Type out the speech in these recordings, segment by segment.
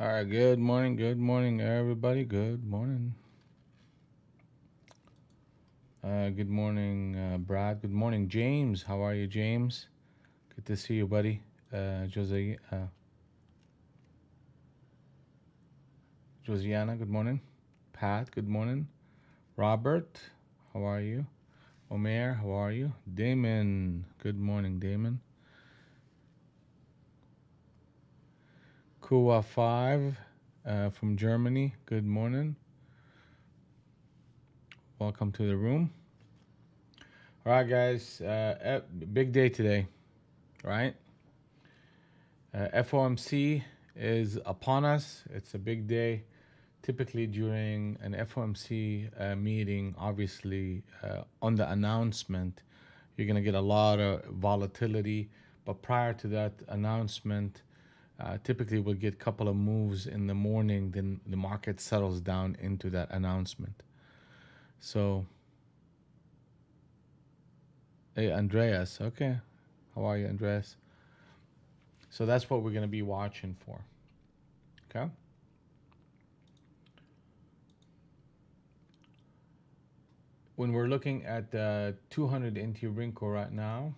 All right, good morning, everybody. Good morning. Good morning, Brad. Good morning, James. How are you, James? Good to see you, buddy. Josiana, good morning. Pat, good morning. Robert, how are you? Omer, how are you? Damon, good morning, Damon. Kua 5 from Germany, good morning. Welcome to the room. All right, guys, big day today, right? FOMC is upon us. It's a big day. Typically, during an FOMC meeting, obviously, on the announcement, you're going to get a lot of volatility. But prior to that announcement, typically we'll get a couple of moves in the morning, then the market settles down into that announcement. So, hey, Andreas, okay. How are you, Andreas? So that's what we're going to be watching for, okay? When we're looking at the 200 NT Rinko right now,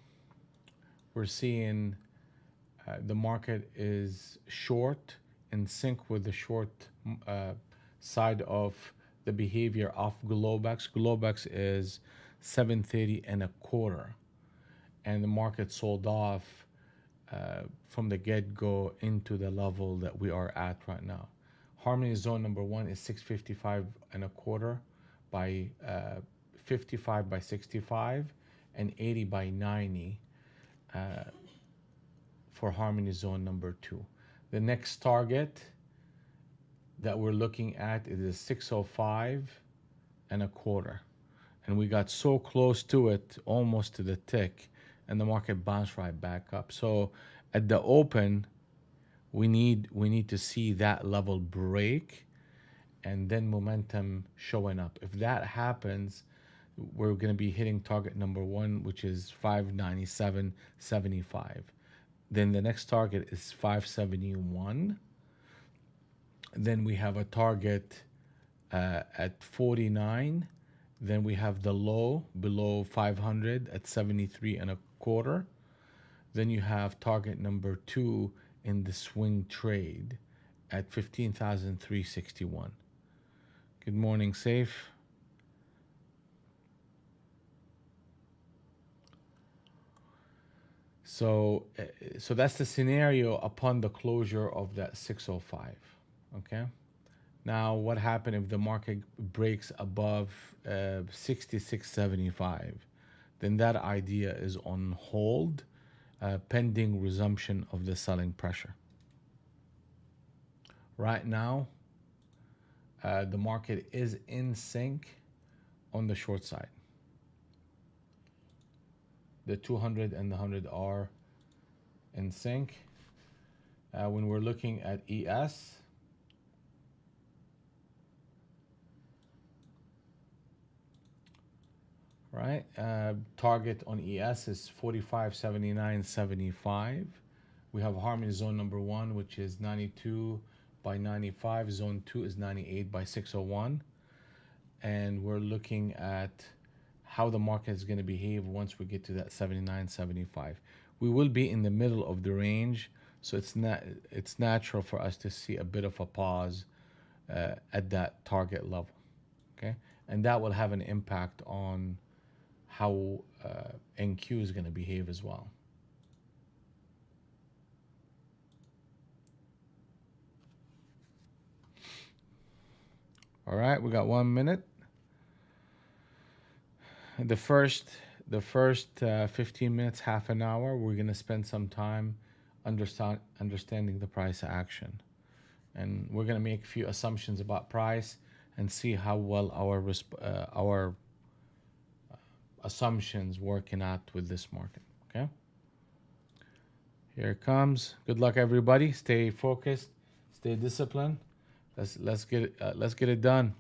we're seeing the market is short, in sync with the short side of the behavior of Globex. Globex is 730 and a quarter, and the market sold off from the get-go into the level that we are at right now. Harmony zone number 1 is 655 and a quarter by 55 by 65 and 80 by 90 for harmony zone number 2. The next target that we're looking at is 605 and a quarter, and we got so close to it, almost to the tick, and the market bounced right back up. So at the open, we need to see that level break and then momentum showing up. If that happens, we're going to be hitting target number 1, which is 597.75. Then the next target is 571. Then we have a target at 49. Then we have the low below 500 at 73 and a quarter. Then you have target number 2 in the swing trade at 15,361. Good morning, Safe. So that's the scenario upon the closure of that 605. Okay. Now, what happened if the market breaks above 66.75? Then that idea is on hold, pending resumption of the selling pressure. Right now, the market is in sync on the short side. The 200 and the 100 are in sync. When we're looking at ES, right? Target on ES is 45.79.75. We have harmony zone number 1, which is 92 by 95. Zone 2 is 98 by 601. And we're looking at how the market is going to behave once we get to that 79.75. We will be in the middle of the range, so it's natural for us to see a bit of a pause at that target level, okay? And that will have an impact on how NQ is going to behave as well. All right, we got 1 minute. The first 15 minutes, half an hour, we're going to spend some time understanding the price action. And we're going to make a few assumptions about price and see how well our assumptions working out with this market, okay? Here it comes. Good luck, everybody. Stay focused, stay disciplined. Let's get it done.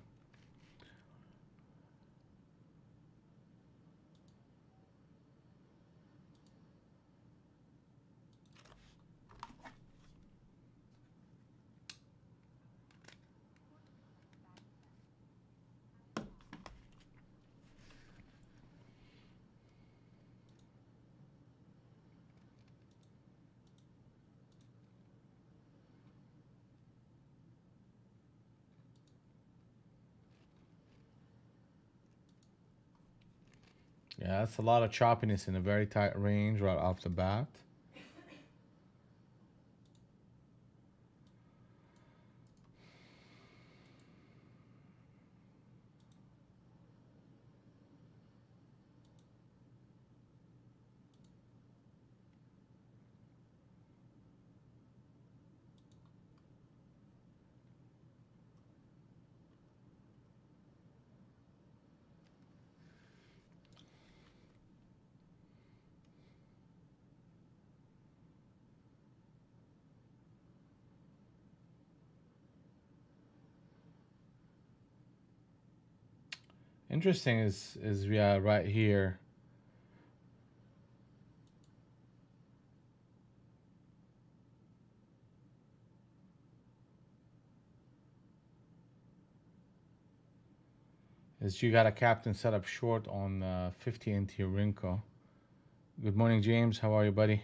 Yeah, that's a lot of choppiness in a very tight range right off the bat. Interesting is yeah, right here. Is you got a captain set up short on 50 into Rinko. Good morning, James. How are you, buddy?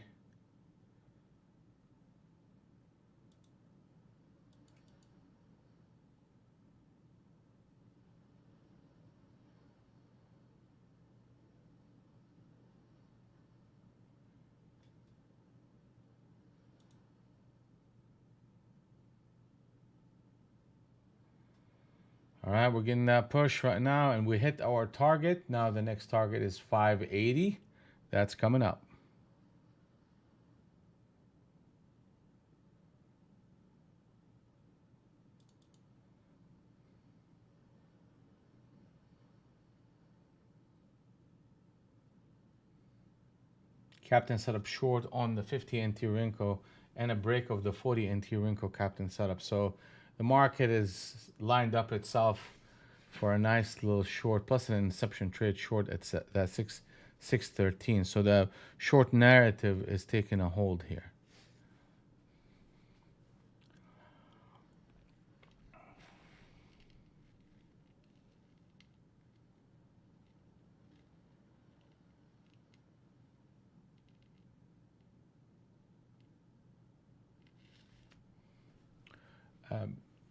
All right, we're getting that push right now, and we hit our target. Now the next target is 580. That's coming up. Captain set up short on the 50 NT Rinko and a break of the 40 NT Rinko captain setup. So the market is lined up itself for a nice little short, plus an inception trade short at that 613. So the short narrative is taking a hold here.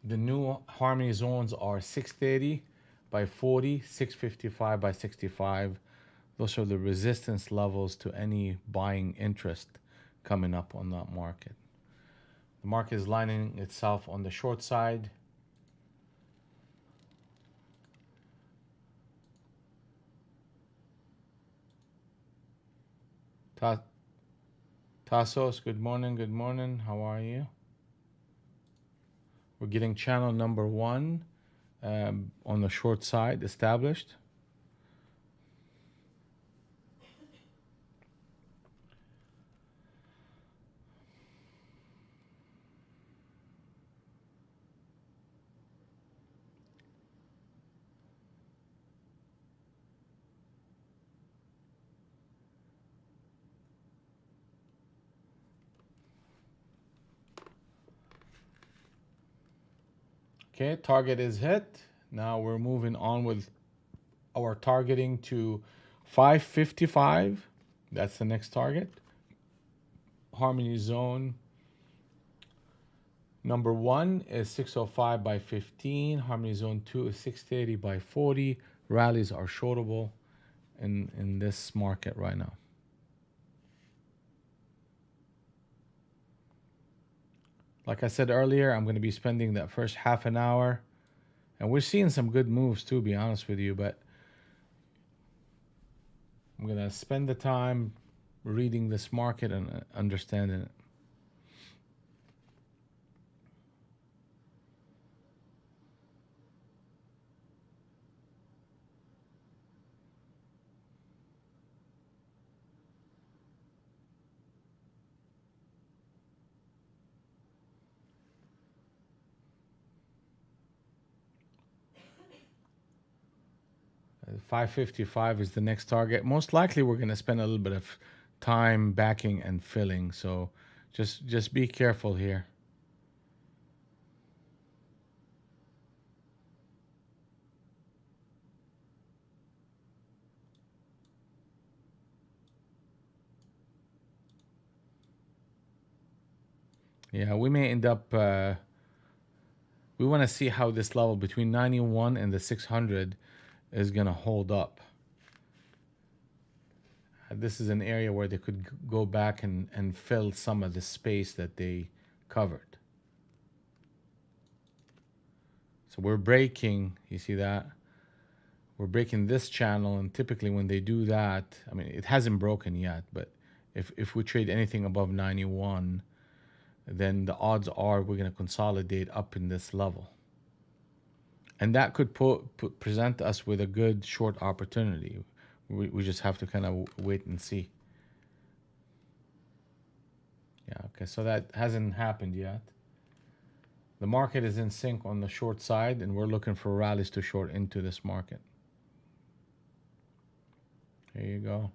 The new harmony zones are 630 by 40, 655 by 65. Those are the resistance levels to any buying interest coming up on that market. The market is lining itself on the short side. Tassos, good morning, good morning. How are you? We're getting channel number 1 on the short side established. Okay, target is hit. Now we're moving on with our targeting to 555. That's the next target. Harmony zone number 1 is 605 by 15. Harmony zone 2 is 630 by 40. Rallies are shortable in this market right now. Like I said earlier, I'm going to be spending that first half an hour, and we're seeing some good moves too, to be honest with you, but I'm going to spend the time reading this market and understanding it. Uh, 555 is the next target. Most likely we're going to spend a little bit of time backing and filling, so just be careful here. Yeah, we may end up we want to see how this level between 91 and the 600 is going to hold up. This is an area where they could go back and fill some of the space that they covered. So we're breaking, you see that? We're breaking this channel, and typically when they do that, I mean, it hasn't broken yet, but if we trade anything above 91, then the odds are we're going to consolidate up in this level. And that could present us with a good short opportunity. We just have to kind of wait and see. Yeah, okay, so that hasn't happened yet. The market is in sync on the short side, and we're looking for rallies to short into this market. There you go.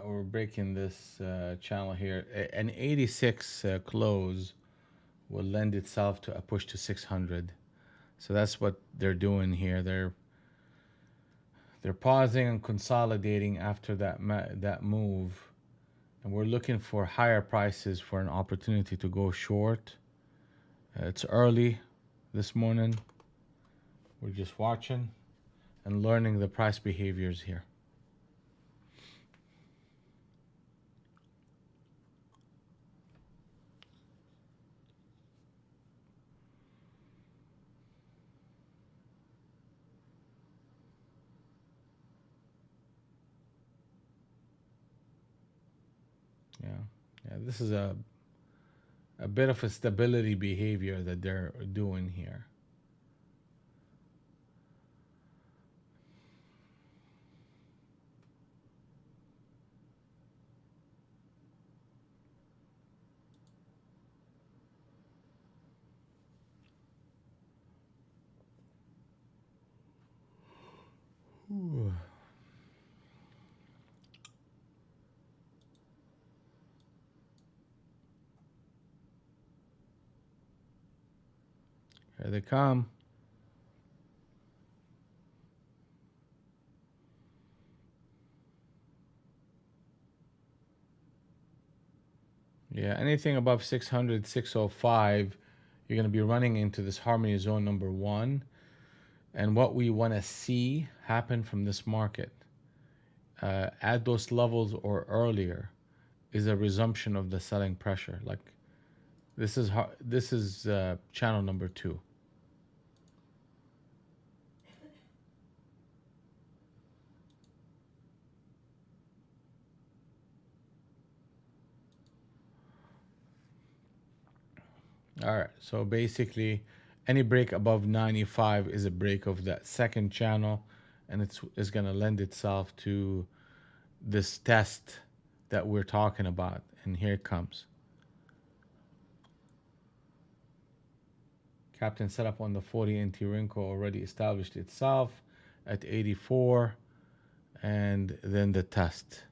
We're breaking this channel here. An 86 close will lend itself to a push to 600. So that's what they're doing here. They're pausing and consolidating after that move, and we're looking for higher prices for an opportunity to go short. It's early this morning. We're just watching and learning the price behaviors here. Yeah, this is a bit of a stability behavior that they're doing here. Ooh. Here they come. Yeah, anything above 600, 605, you're going to be running into this harmony zone number 1. And what we want to see happen from this market at those levels or earlier is a resumption of the selling pressure. Like this is channel number 2. All right, so basically any break above 95 is a break of that second channel, and it's going to lend itself to this test that we're talking about. And here it comes. Captain setup on the 40 NT Rinko already established itself at 84, and then the test.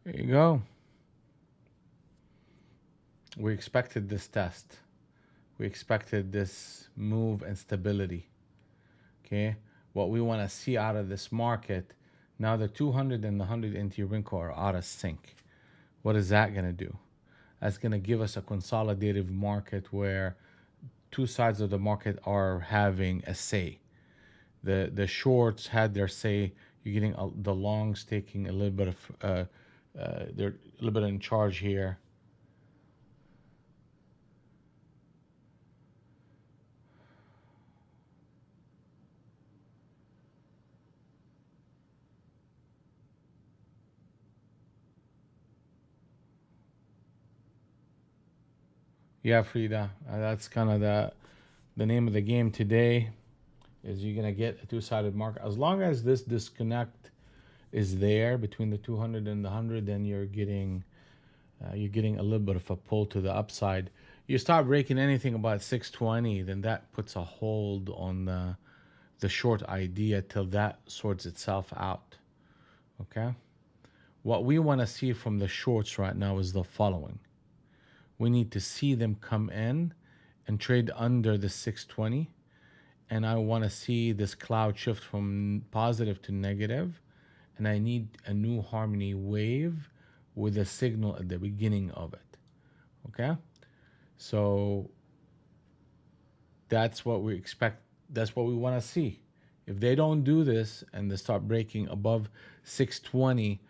There you go. We expected this test. We expected this move and stability. Okay, what we want to see out of this market now, the 200 and the 100 NT Rinko are out of sync. What is that going to do? That's going to give us a consolidative market where two sides of the market are having a say. The shorts had their say. You're getting the longs taking a little bit of they're a little bit in charge here. Yeah, Frida, that's kind of the name of the game today. Is you're gonna get a two-sided market. As long as this disconnect is there between the 200 and the 100, then you're getting a little bit of a pull to the upside. You start breaking anything about 620, then that puts a hold on the short idea till that sorts itself out. Okay. What we want to see from the shorts right now is the following. We need to see them come in and trade under the 620. And I want to see this cloud shift from positive to negative. And I need a new harmony wave with a signal at the beginning of it. Okay? So that's what we expect. That's what we want to see. If they don't do this and they start breaking above 620,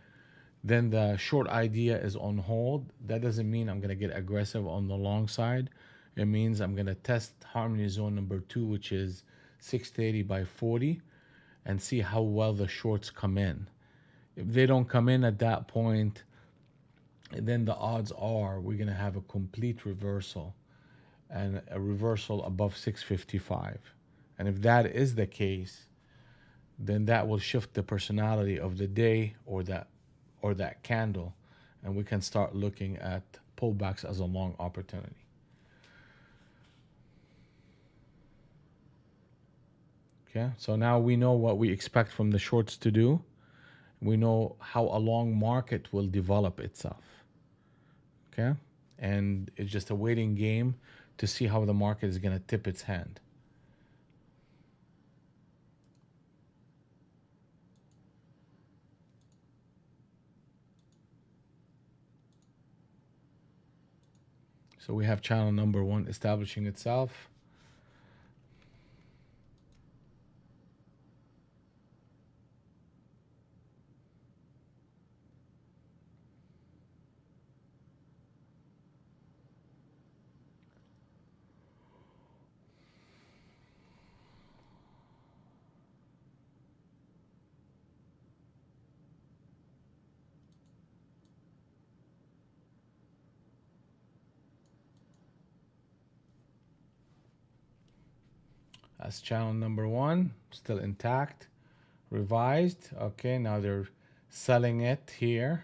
then the short idea is on hold. That doesn't mean I'm going to get aggressive on the long side. It means I'm going to test harmony zone number 2, which is 630 by 40, and see how well the shorts come in. If they don't come in at that point, then the odds are we're going to have a complete reversal, and a reversal above 655. And if that is the case, then that will shift the personality of the day or that candle, and we can start looking at pullbacks as a long opportunity. Okay, so now we know what we expect from the shorts to do. We know how a long market will develop itself. Okay, and it's just a waiting game to see how the market is going to tip its hand. So we have channel number 1 establishing itself. That's channel number 1, still intact. Revised. Okay, now they're selling it here.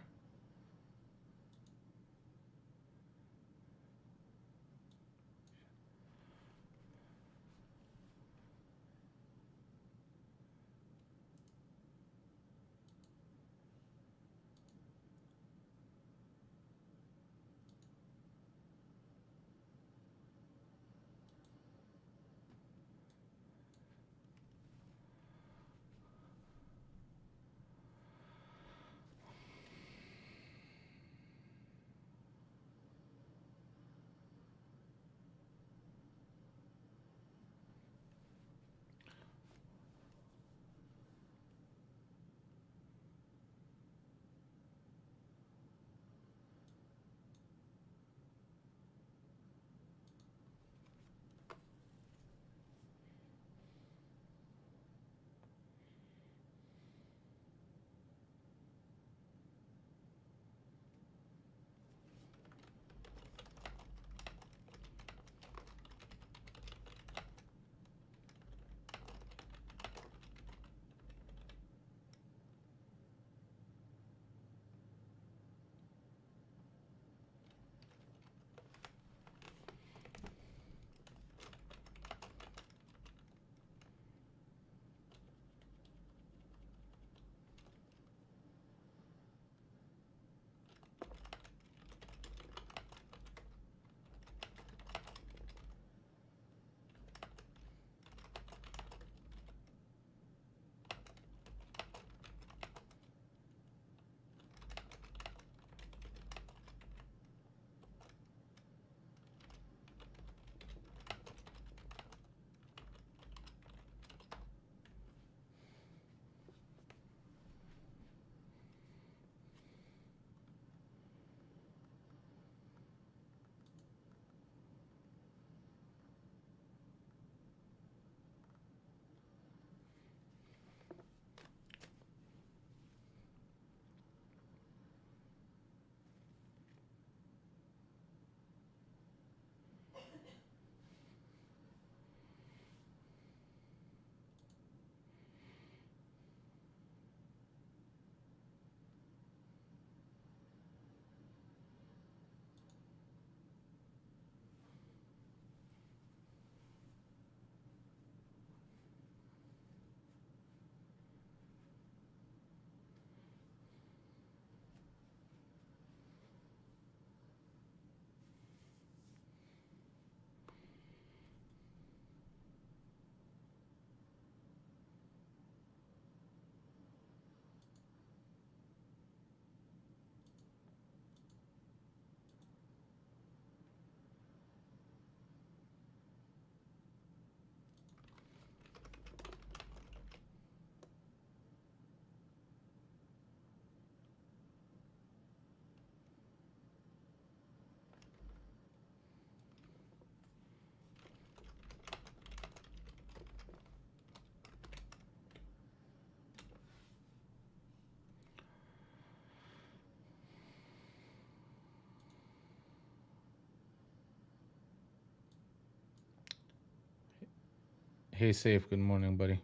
Hey, Safe, good morning, buddy.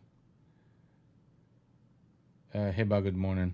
Hiba, good morning.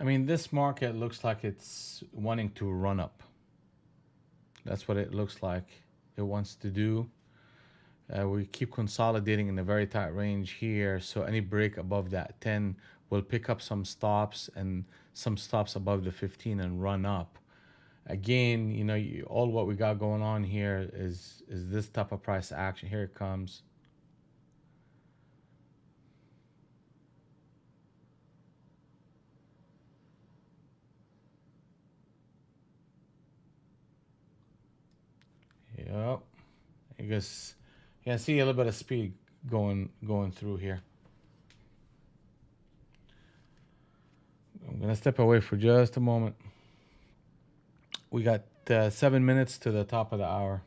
I mean, this market looks like it's wanting to run up. That's what it looks like it wants to do. We keep consolidating in a very tight range here, so any break above that 10 will pick up some stops and some stops above the 15 and run up. Again, all what we got going on here is this type of price action. Here it comes. Yep. I guess you can see a little bit of speed going through here. I'm gonna step away for just a moment. We got 7 minutes to the top of the hour.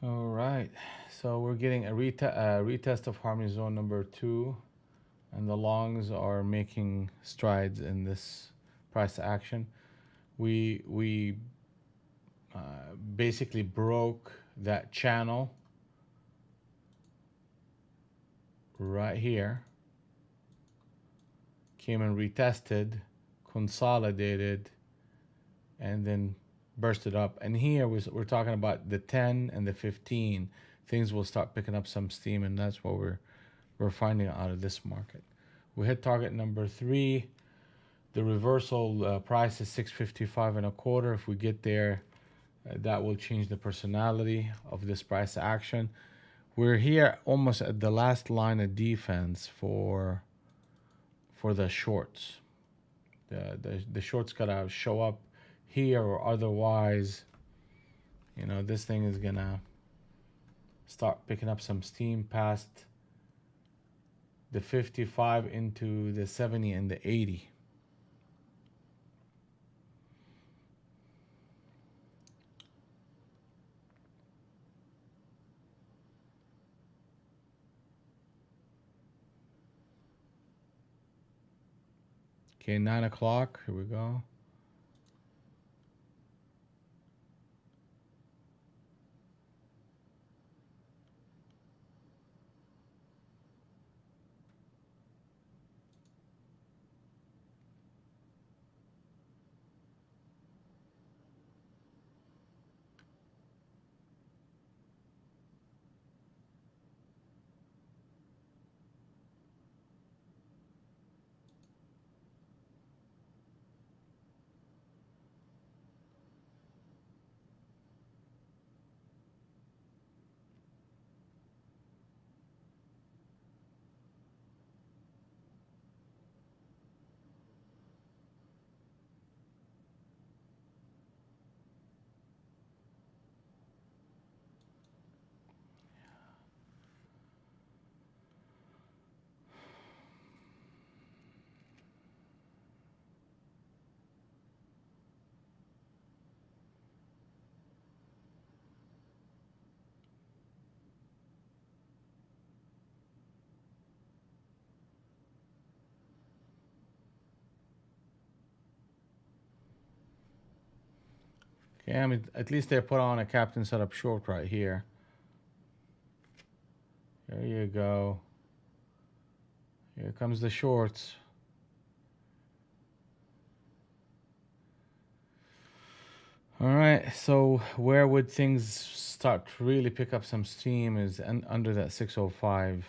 All right, so we're getting a retest of harmony zone number 2, and the longs are making strides in this price action. We basically broke that channel right here, came and retested, consolidated, and then bursted up. And here we're talking about the 10 and the 15. Things will start picking up some steam, and that's what we're finding out of this market. We hit target number 3. The reversal price is 655 and a quarter. If we get there, that will change the personality of this price action. We're here almost at the last line of defense for the shorts. The shorts gotta show up here, or otherwise, you know, this thing is gonna start picking up some steam past the 55 into the 70 and the 80. Okay, 9 o'clock, here we go. Okay, I mean, at least they put on a captain setup short right here. There you go. Here comes the shorts. All right, so where would things start to really pick up some steam is under that 605.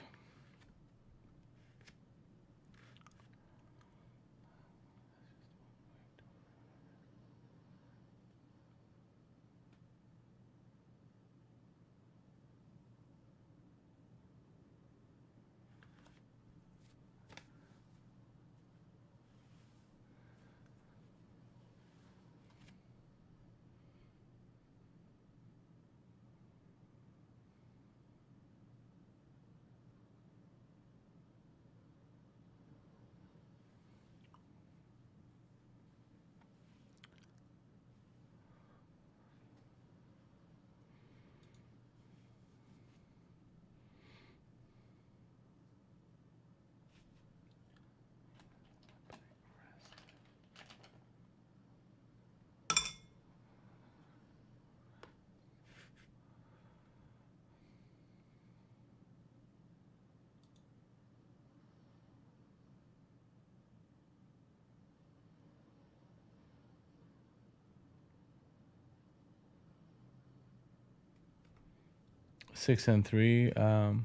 Six and three. Oh,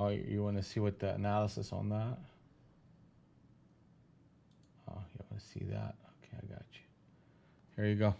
you want to see what the analysis on that? Oh, you want to see that? Okay, I got you. Here you go.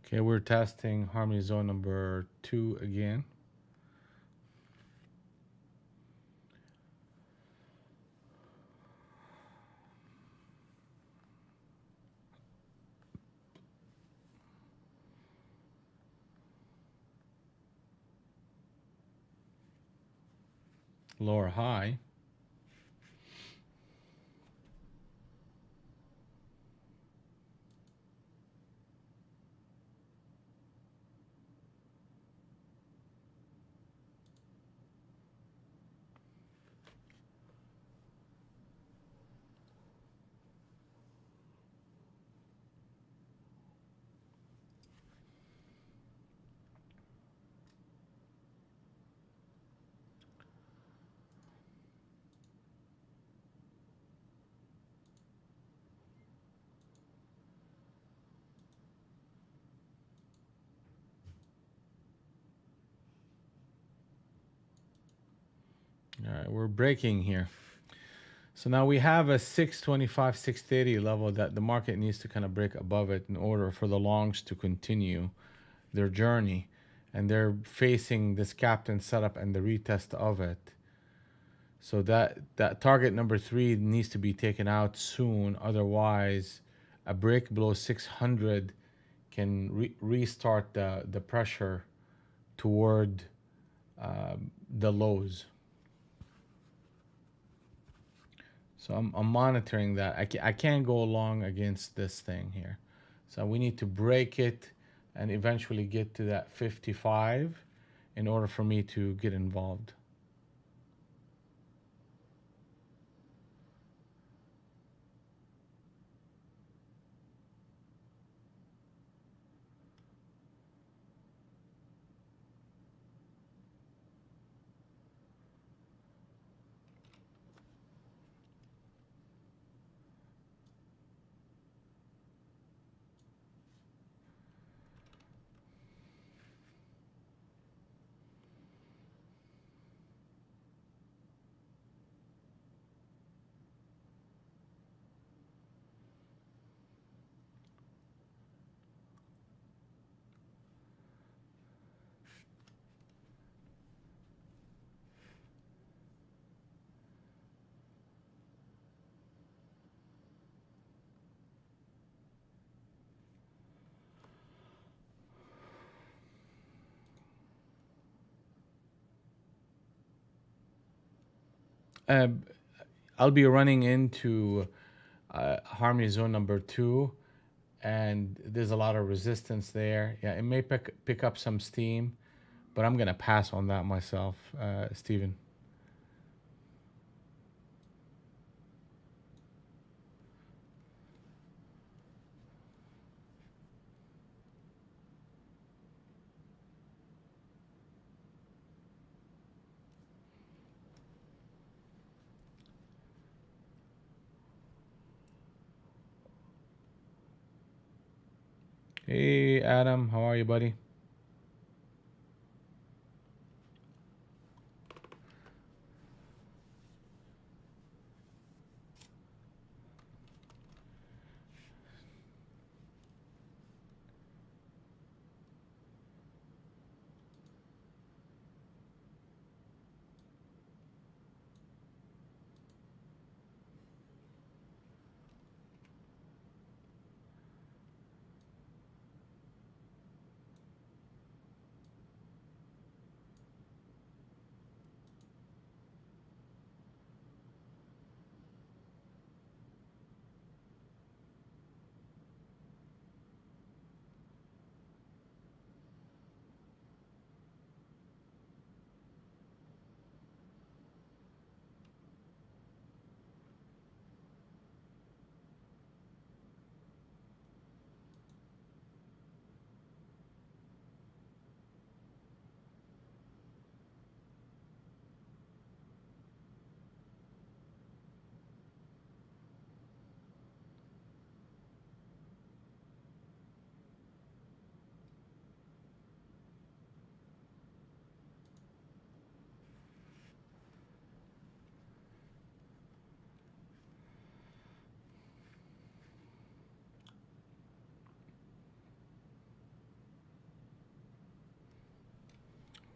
Okay, we're testing harmony zone number 2 again. Lower high. All right, we're breaking here. So now we have a 625, 630 level that the market needs to kind of break above it in order for the longs to continue their journey. And they're facing this captain setup and the retest of it. So that target number 3 needs to be taken out soon. Otherwise, a break below 600 can restart the pressure toward the lows. So I'm monitoring that. I can't go long against this thing here. So we need to break it and eventually get to that 55 in order for me to get involved. I'll be running into harmony zone number 2, and there's a lot of resistance there. Yeah, it may pick up some steam, but I'm gonna pass on that myself, Stephen. Hey, Adam, how are you, buddy?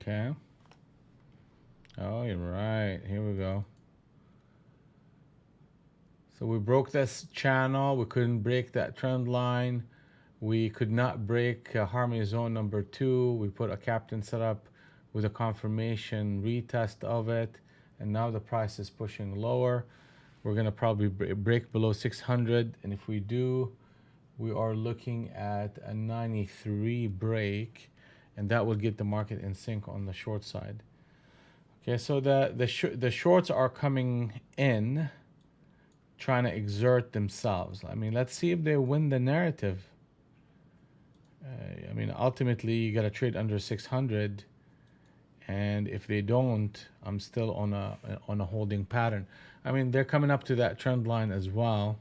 Okay. Oh, you're right. Here we go. So we broke this channel. We couldn't break that trend line. We could not break harmony zone number 2. We put a captain setup with a confirmation retest of it. And now the price is pushing lower. We're going to probably break below 600. And if we do, we are looking at a 93 break. And that will get the market in sync on the short side. Okay, so the shorts are coming in, trying to exert themselves. I mean, let's see if they win the narrative. I mean, ultimately, you got to trade under 600, and if they don't, I'm still on a holding pattern. I mean, they're coming up to that trend line as well.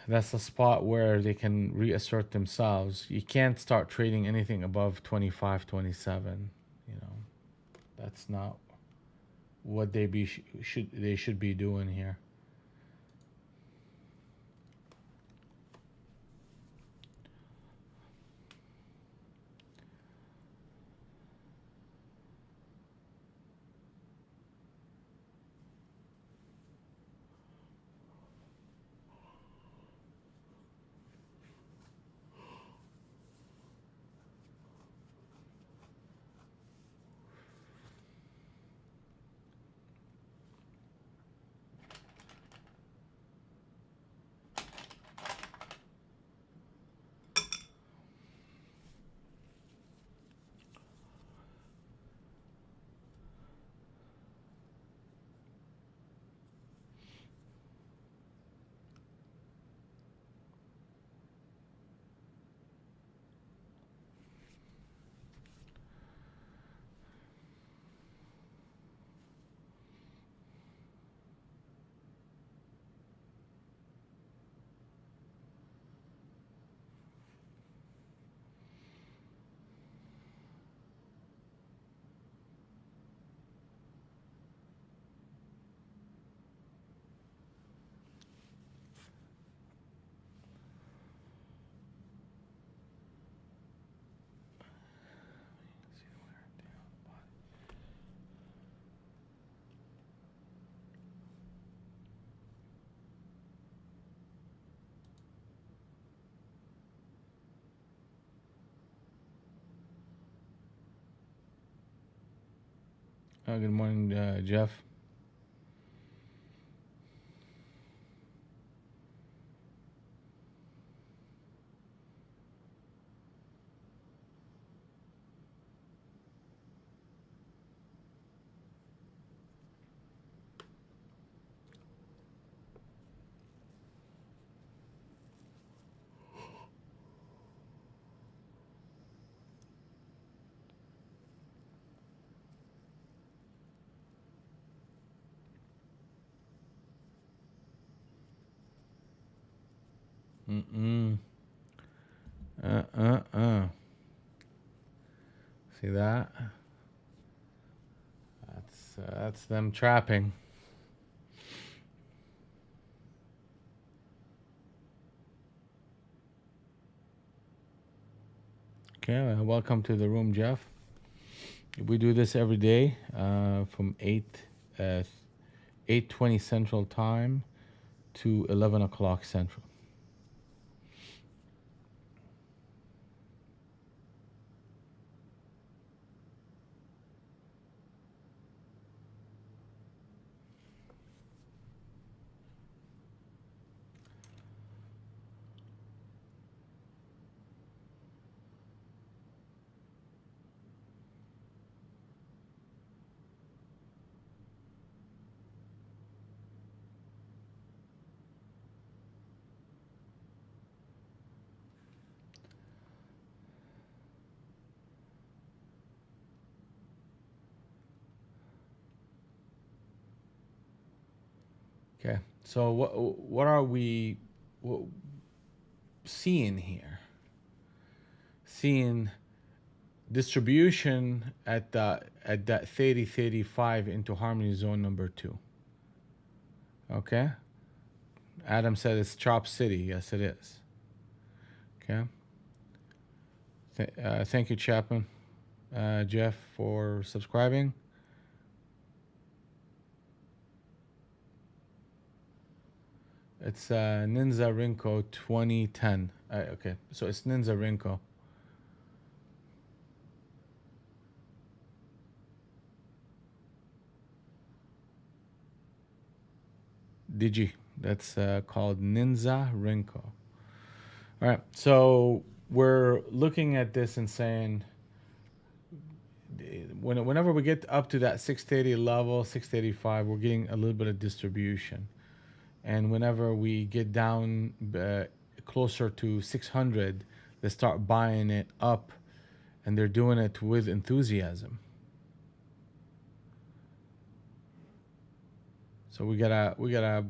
That's the spot where they can reassert themselves. You can't start trading anything above 25, 27. You know, that's not what they should be doing here. Good morning, Jeff. See that? That's them trapping. Okay, welcome to the room, Jeff. We do this every day from 8:20 Central Time to 11 o'clock Central. Okay, so what are we seeing here? Seeing distribution at that 30-35 into harmony zone number 2. Okay, Adam said it's Chop City. Yes, it is. Okay. Thank you, Chapman. Jeff, for subscribing. It's Ninja Rinko 2010. Okay, so it's Ninja Rinko. Digi. That's called Ninja Rinko. All right, so we're looking at this and saying, whenever we get up to that 630 level, 685, we're getting a little bit of distribution. And whenever we get down closer to 600, they start buying it up, and they're doing it with enthusiasm. So we gotta.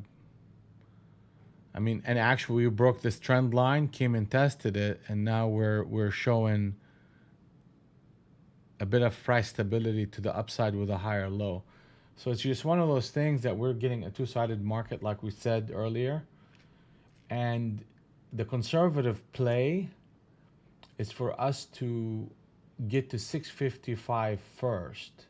I mean, and actually, we broke this trend line, came and tested it, and now we're showing a bit of price stability to the upside with a higher low. So it's just one of those things that we're getting a two-sided market, like we said earlier. And the conservative play is for us to get to 655 first,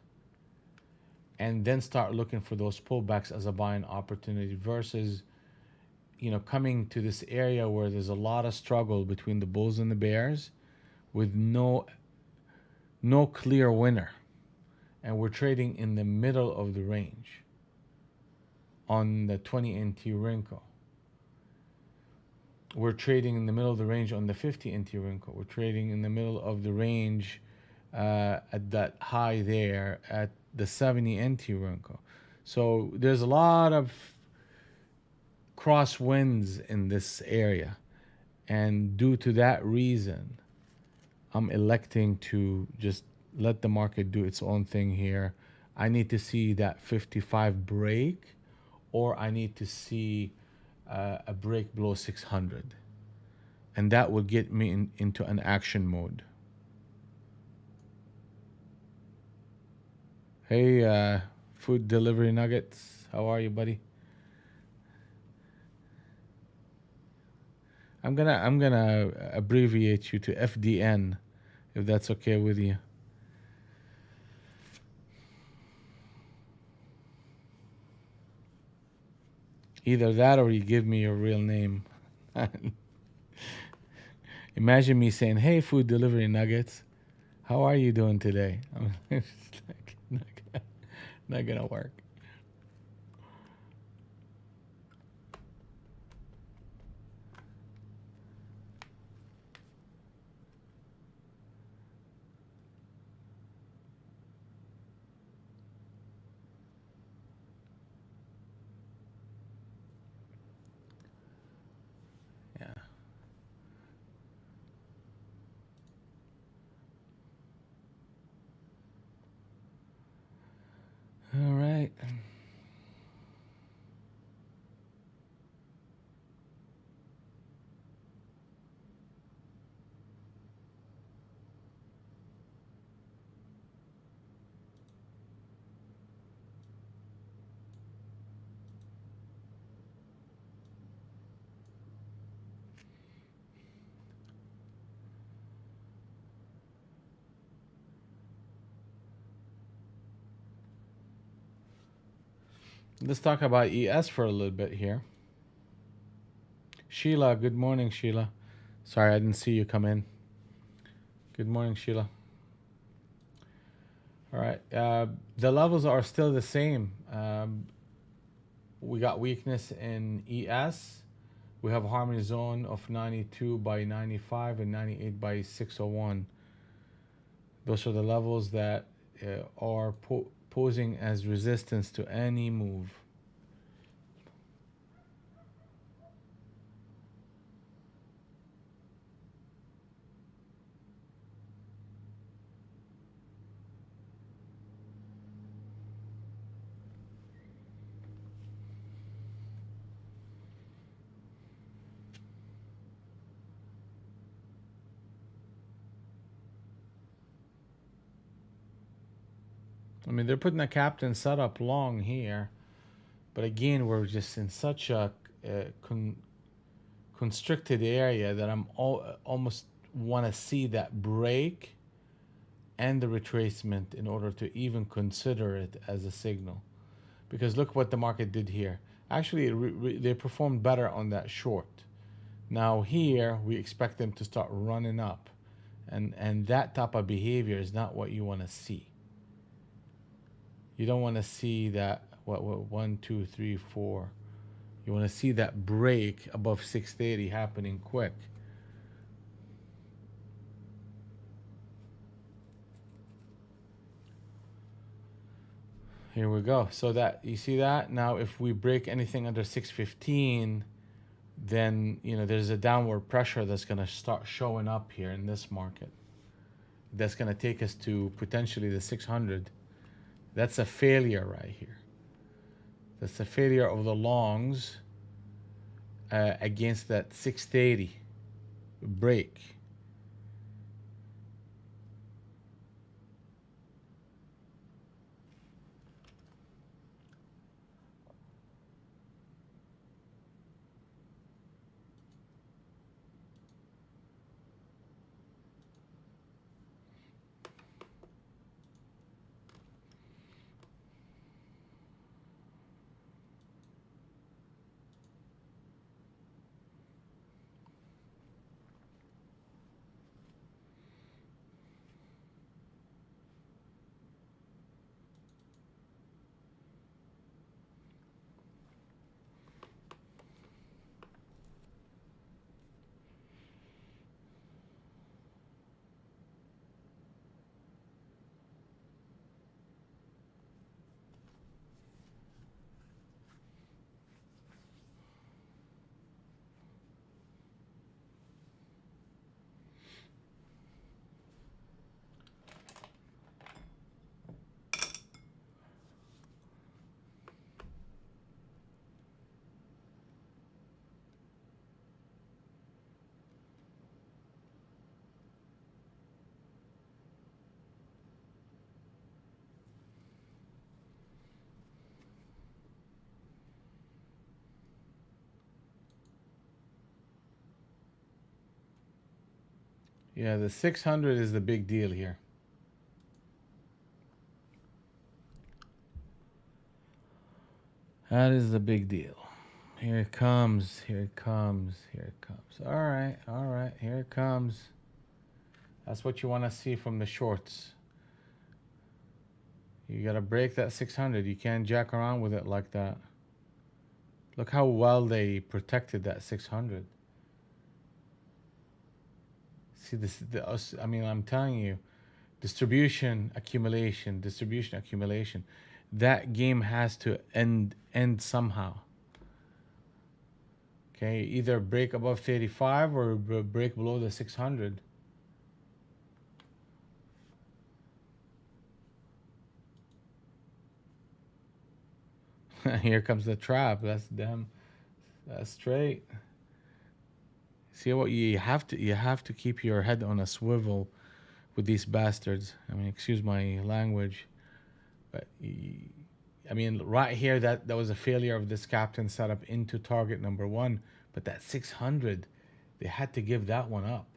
and then start looking for those pullbacks as a buying opportunity versus, coming to this area where there's a lot of struggle between the bulls and the bears with no clear winner. And we're trading in the middle of the range on the 20 NT Rinko. We're trading in the middle of the range on the 50 NT Rinko. We're trading in the middle of the range at that high there at the 70 NT Rinko. So there's a lot of crosswinds in this area. And due to that reason, I'm electing to just let the market do its own thing here. I need to see that 55 break, or I need to see a break below 600. And that will get me into an action mode. Hey, food delivery nuggets, how are you, buddy? I'm gonna abbreviate you to FDN, if that's okay with you. Either that or you give me your real name. Imagine me saying, "Hey, food delivery nuggets, how are you doing today?" It's not gonna work. Yeah. All right. Let's talk about ES for a little bit here. Sheila, good morning, Sheila. Sorry, I didn't see you come in. Good morning, Sheila. All right. The levels are still the same. We got weakness in ES. We have a harmony zone of 92 by 95 and 98 by 601. Those are the levels that are posing as resistance to any move. I mean, they're putting a captain setup long here, but again, we're just in such a constricted area that I'm almost want to see that break and the retracement in order to even consider it as a signal. Because look what the market did here. Actually, they performed better on that short. Now here, we expect them to start running up. And that type of behavior is not what you want to see. You don't want to see that, what 1, 2, 3, 4. You want to see that break above 630 happening quick. Here we go. So that, you see that? Now if we break anything under 615, then there's a downward pressure that's going to start showing up here in this market. That's going to take us to potentially the 600. That's a failure right here. That's a failure of the longs against that 680 break. Yeah, the 600 is the big deal here. That is the big deal. Here it comes, here it comes, here it comes. All right, here it comes. That's what you want to see from the shorts. You got to break that 600. You can't jack around with it like that. Look how well they protected that 600. See this, I mean, I'm telling you, distribution, accumulation, distribution, accumulation. That game has to end somehow. Okay, either break above 35 or break below the 600. Here comes the trap. That's straight. See what you have to keep your head on a swivel with these bastards. I mean, excuse my language, but I mean, right here, that was a failure of this captain setup into target number 1. But that 600, they had to give that one up.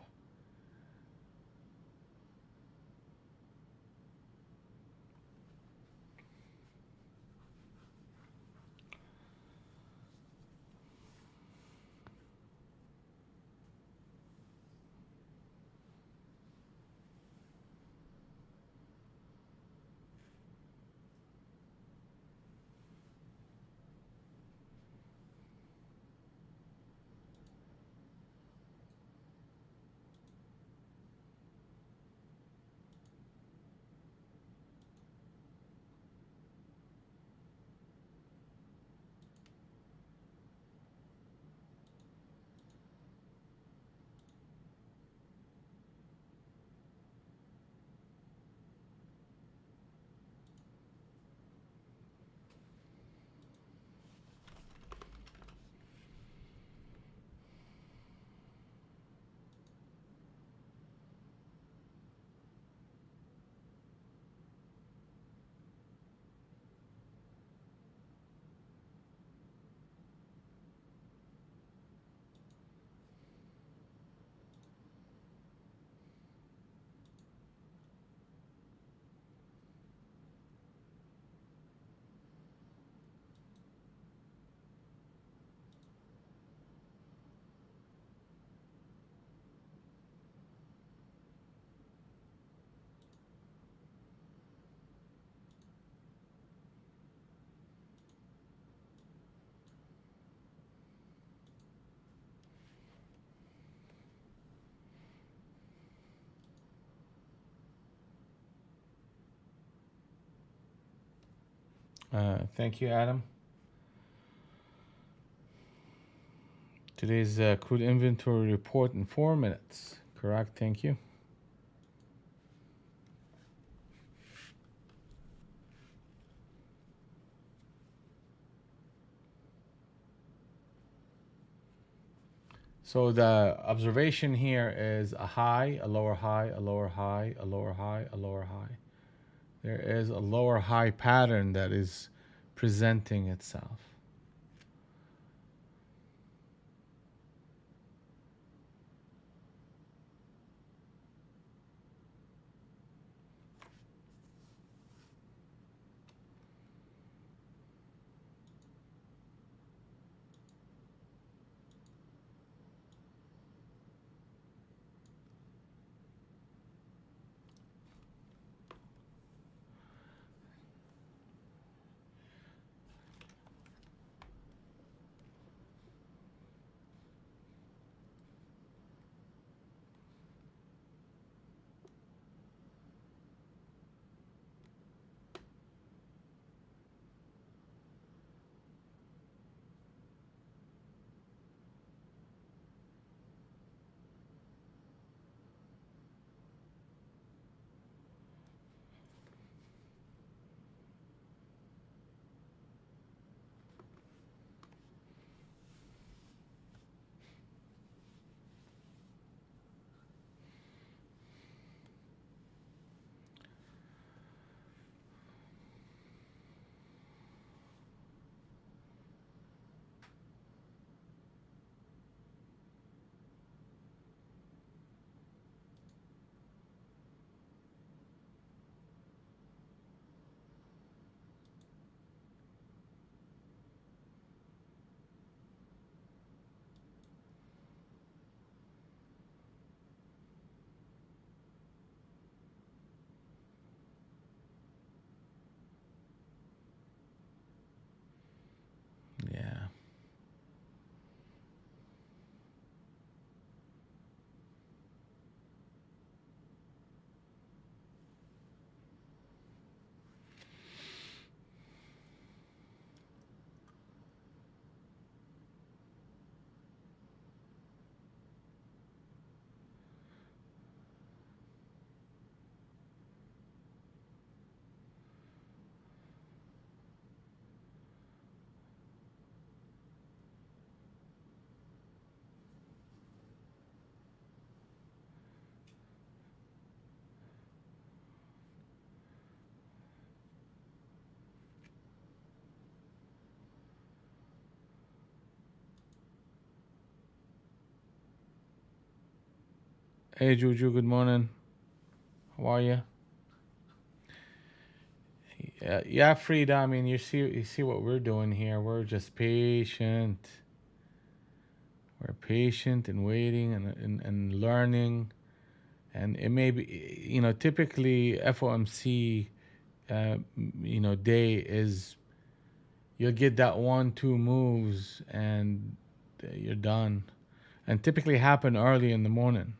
Thank you, Adam. Today's crude inventory report in 4 minutes. Correct, thank you. So the observation here is a high, a lower high, a lower high, a lower high, a lower high. There is a lower high pattern that is presenting itself. Yeah. Hey, Juju, good morning. How are you? Yeah, Frida. I mean, you see what we're doing here. We're just patient. We're patient and waiting and learning. And it may be, typically FOMC, day is you'll get that 1, 2 moves and you're done. And typically happen early in the morning.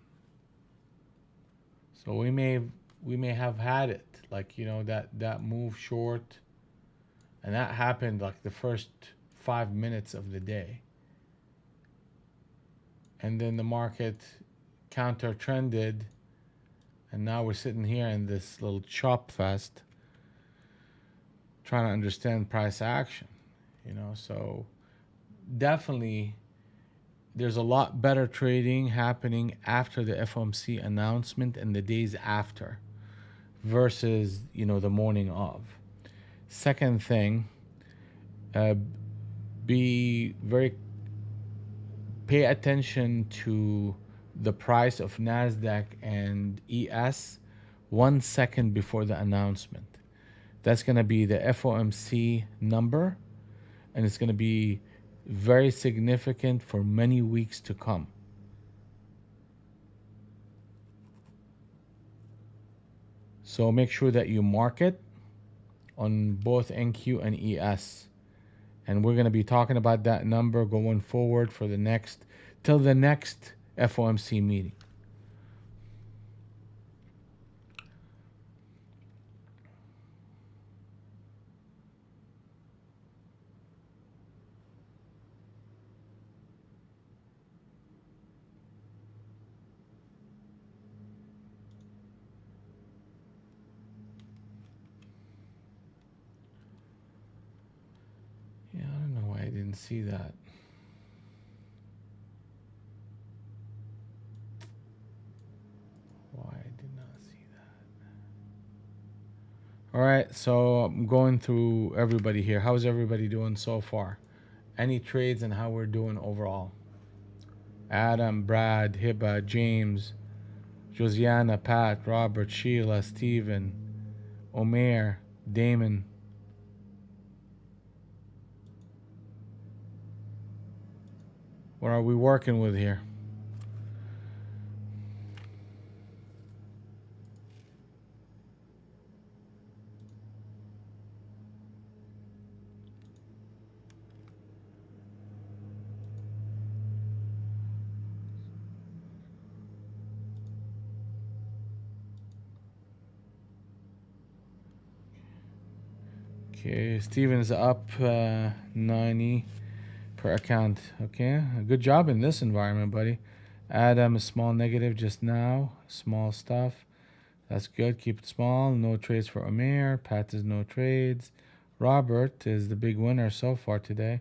So we may have had it like that move short, and that happened like the first 5 minutes of the day, and then the market counter trended, and now we're sitting here in this little chop fest trying to understand price action. So definitely there's a lot better trading happening after the FOMC announcement and the days after versus the morning of. Second thing, uh, be very pay attention to the price of NASDAQ and ES 1 second before the announcement. That's going to be the FOMC number, and it's going to be very significant for many weeks to come. So make sure that you mark it on both NQ and ES. And we're going to be talking about that number going forward for till the next FOMC meeting. didn't see that. Why I did not see that. All right, so I'm going through everybody here. How's everybody doing so far? Any trades and how we're doing overall? Adam, Brad, Hiba, James, Josiana, Pat, Robert, Sheila, Steven, Omer, Damon. What are we working with here? Okay, Steven's up 90 per account. Okay, good job in this environment, buddy. Adam, a small negative just now. Small stuff. That's good. Keep it small. No trades for Omer. Pat is no trades. Robert is the big winner so far today.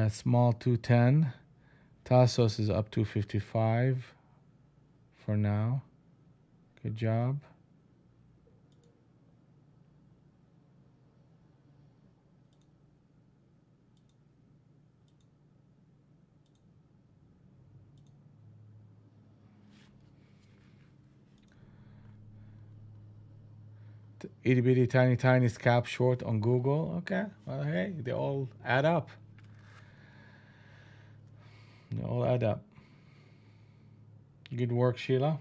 Small 210. Tassos is up 255 for now. Good job. Itty bitty tiny scalp short on Google. Okay, well, hey, they all add up. They all add up. Good work, Sheila.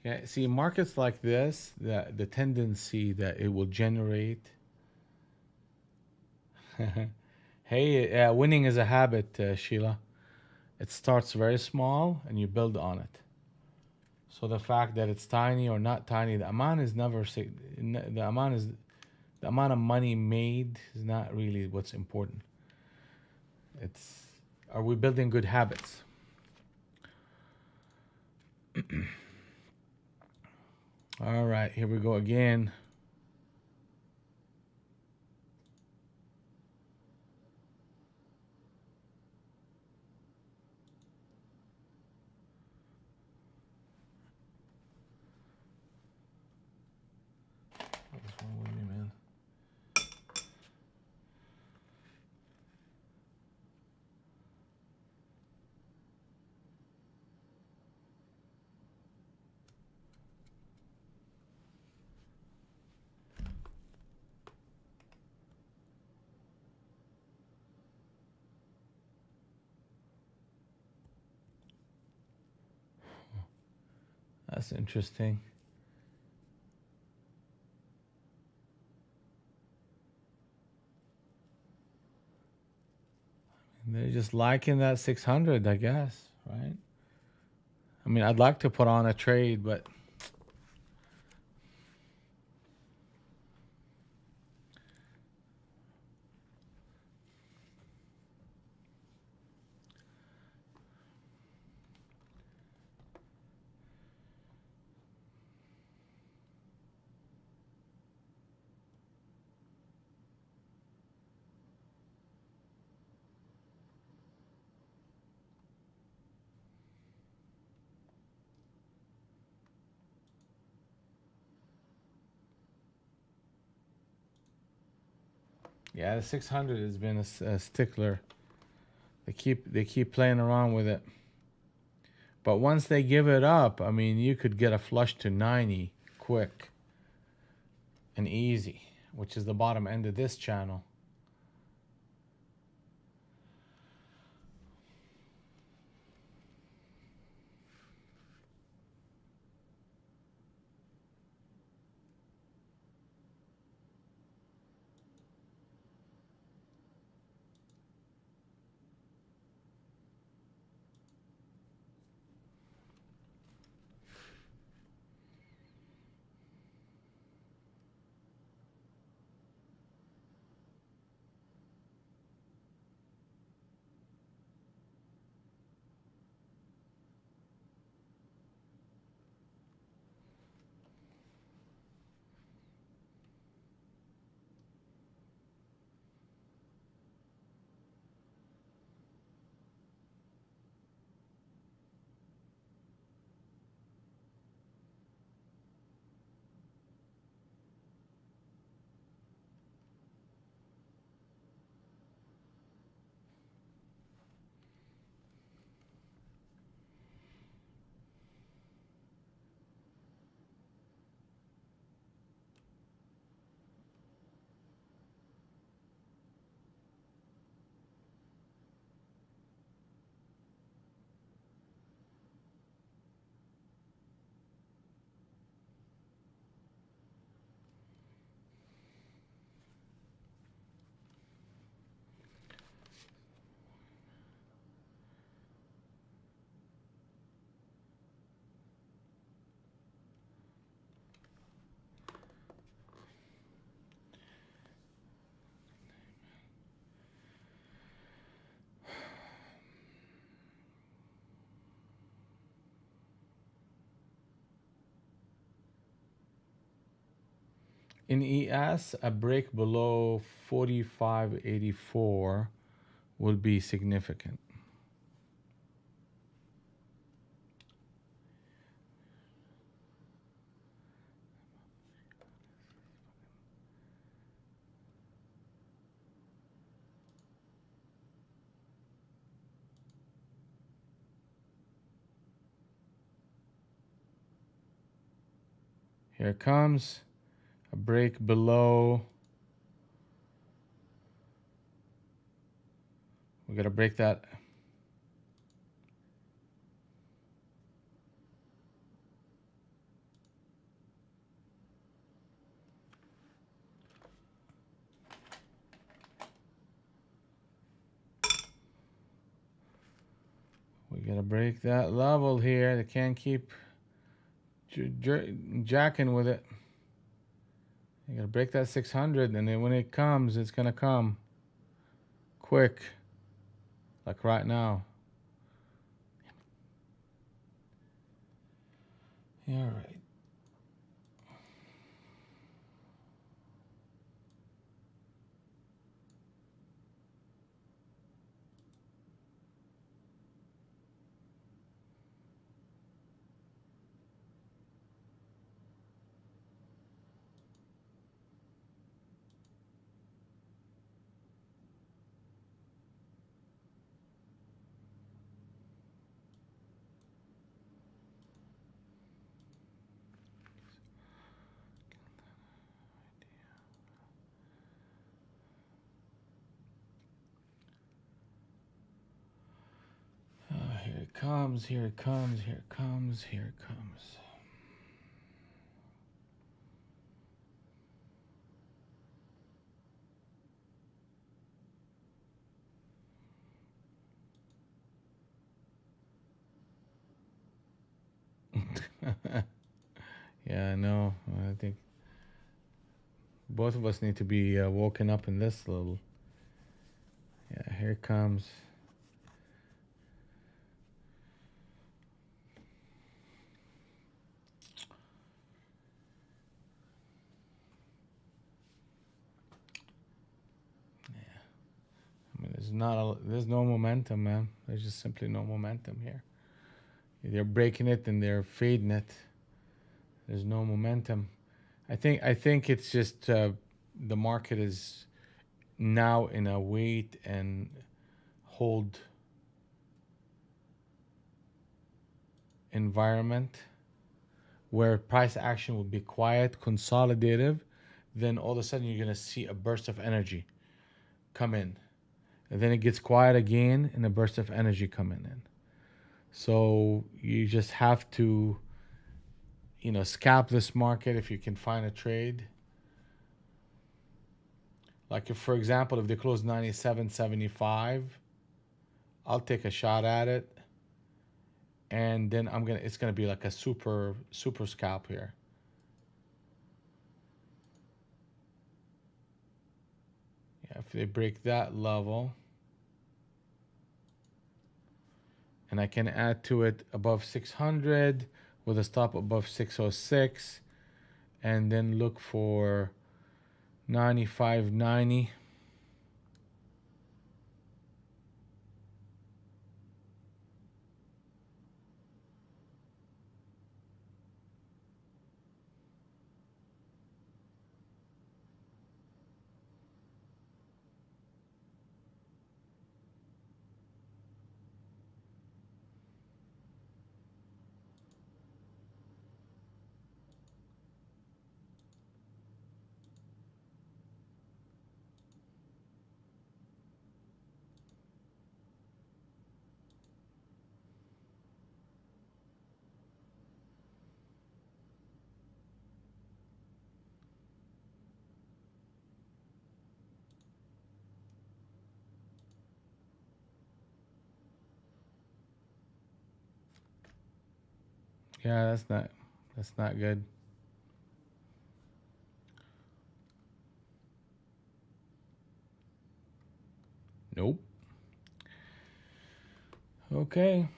Yeah, see, markets like this, the tendency that it will generate. Hey, winning is a habit, Sheila. It starts very small and you build on it. So the fact that it's tiny or not tiny, the amount is never the amount is the amount of money made is not really what's important. It's, are we building good habits? All right, here we go again. What's wrong with me, man? That's interesting. They're just liking that 600, I guess, right? I mean, I'd like to put on a trade, but yeah, the 600 has been a stickler. They keep playing around with it. But once they give it up, I mean, you could get a flush to 90 quick and easy, which is the bottom end of this channel. In ES, a break below 45.84 will be significant. Here it comes. A break below. We gotta break that. We gotta break that level here. They can't keep jacking with it. You gotta break that 600, and then when it comes, it's gonna come quick, like right now. Yeah, all right. Here it comes, here it comes, here it comes, here it comes. Yeah, I know. I think both of us need to be woken up in this little. Yeah, here it comes. I mean, there's no momentum, man. There's just simply no momentum here. They're breaking it and they're fading it. There's no momentum. I think it's just the market is now in a wait and hold environment where price action will be quiet, consolidative. Then all of a sudden you're gonna see a burst of energy come in, and then it gets quiet again, and a burst of energy coming in. So you just have to, scalp this market if you can find a trade. Like if, for example, if they close 97.75, I'll take a shot at it, and then it's gonna be like a super scalp here. Yeah, if they break that level, and I can add to it above 600 with a stop above 606, and then look for 95.90. Yeah, that's not good. Nope. Okay.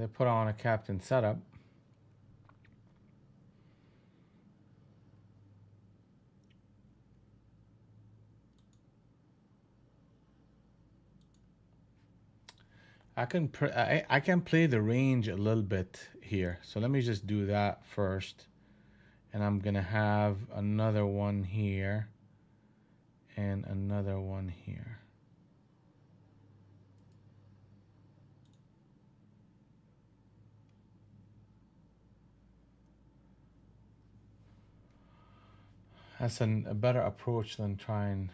they put on a captain setup. I can play the range a little bit here. So let me just do that first. And I'm gonna have another one here and another one here. That's a better approach than trying.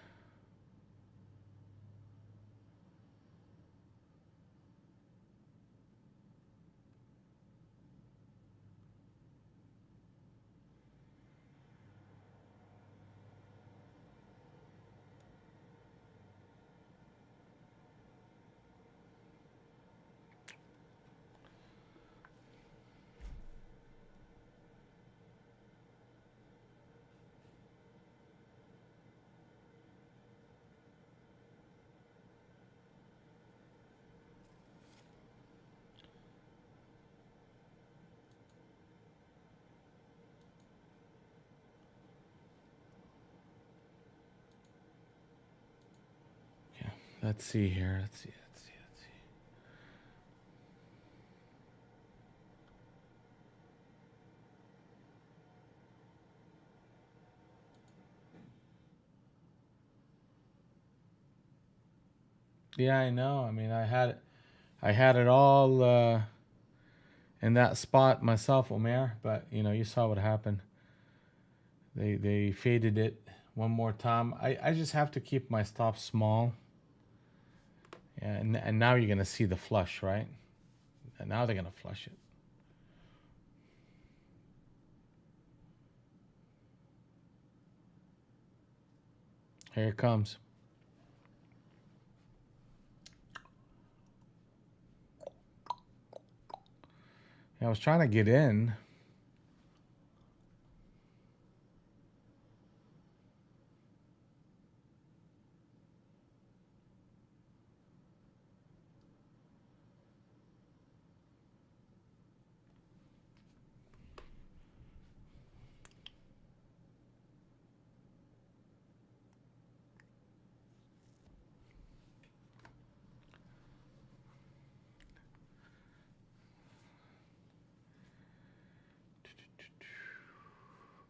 Yeah, let's see here. Let's see. Yeah, I know. I mean, I had it all in that spot myself, Omer. But you saw what happened. They faded it one more time. I just have to keep my stop small. Yeah, and now you're gonna see the flush, right? And now they're gonna flush it. Here it comes. I was trying to get in.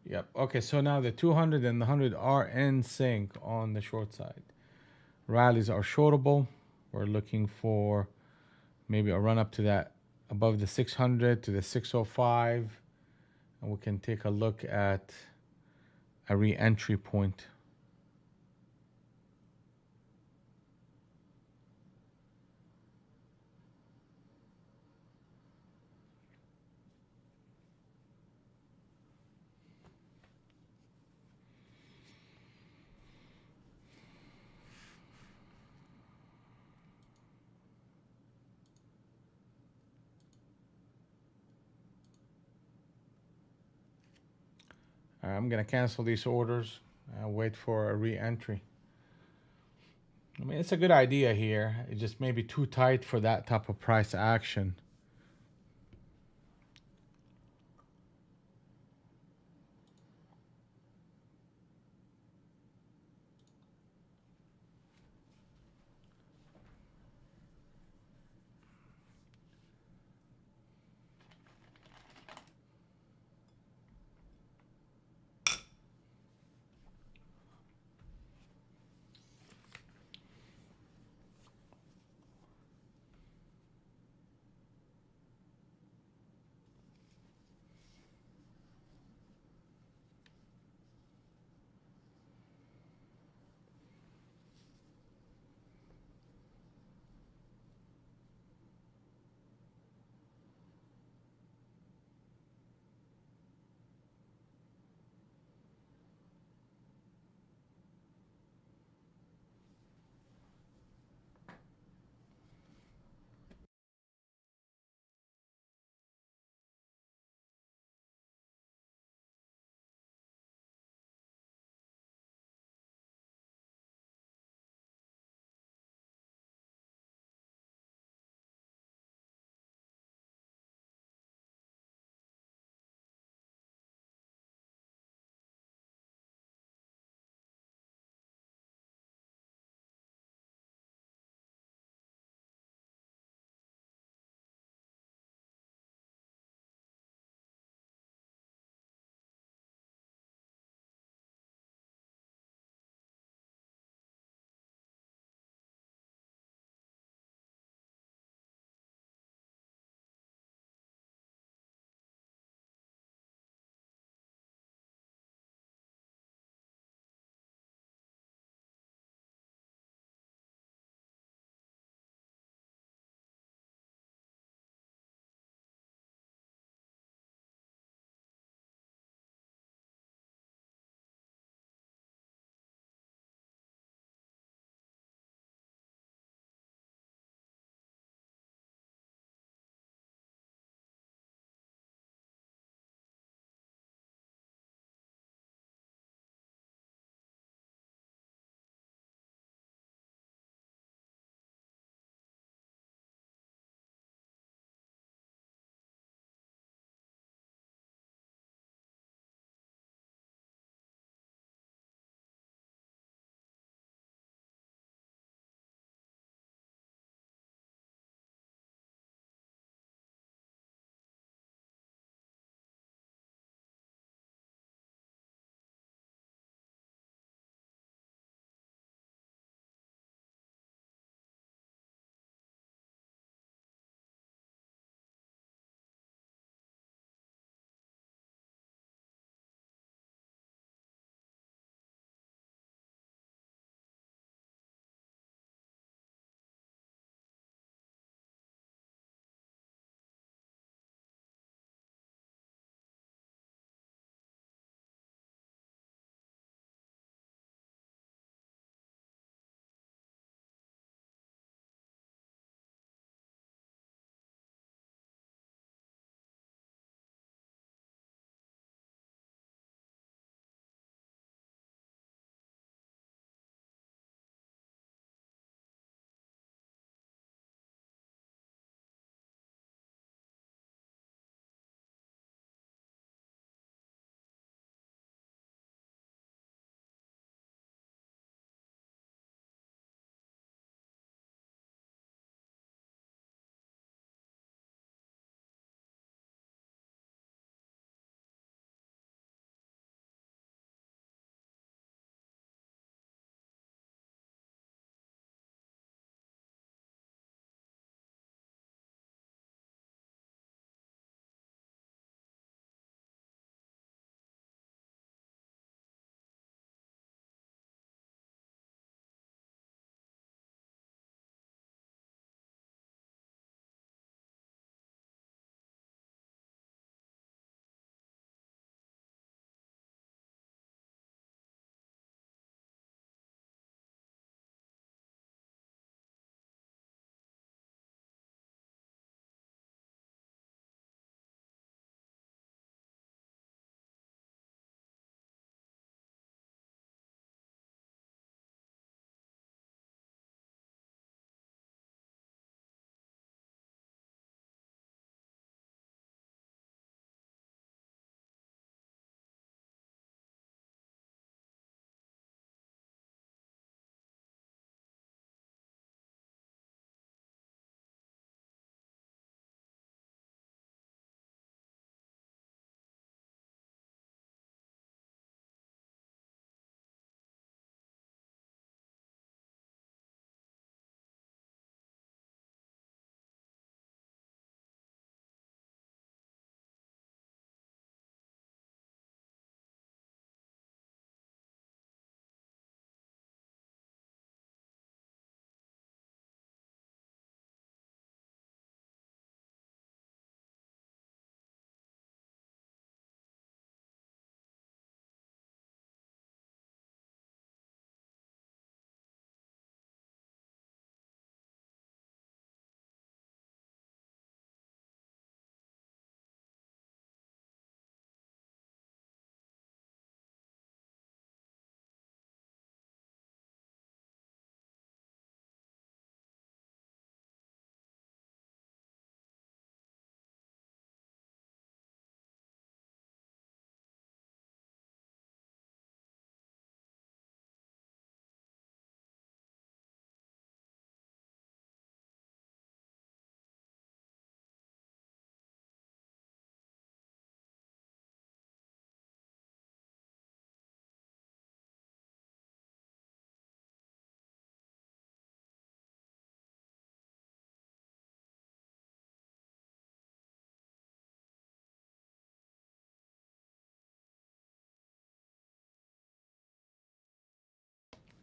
Yep. Okay, so now the 200 and the 100 are in sync on the short side. Rallies are shortable. We're looking for maybe a run up to that above the 600 to the 605. And we can take a look at a re-entry point. I'm going to cancel these orders and wait for a re-entry. I mean, it's a good idea here. It just may be too tight for that type of price action.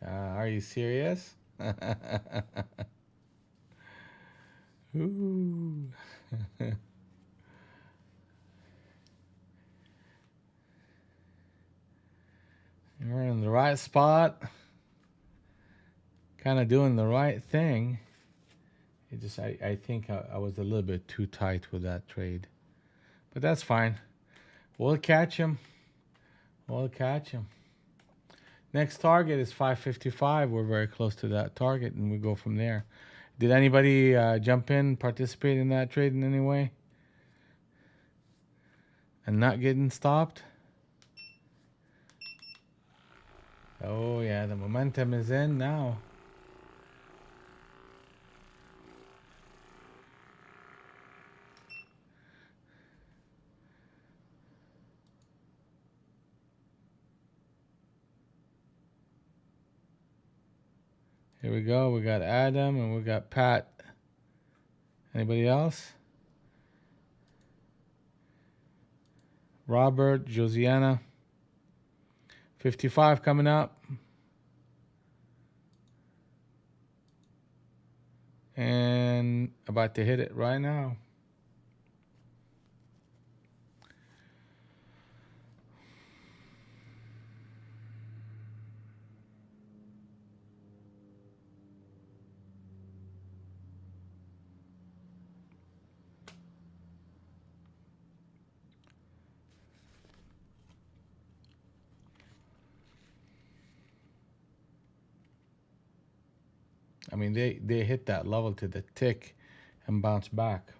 Are you serious? Ooh. We're in the right spot, kind of doing the right thing. I think I was a little bit too tight with that trade, but that's fine. We'll catch him. We'll catch him. Next target is 555. We're very close to that target, and we go from there. Did anybody jump in, participate in that trade in any way, and not getting stopped? Oh yeah, the momentum is in now. Here we go. We got Adam and we got Pat. Anybody else? Robert, Josiana. 55 coming up. And about to hit it right now. I mean, they hit that level to the tick and bounce back.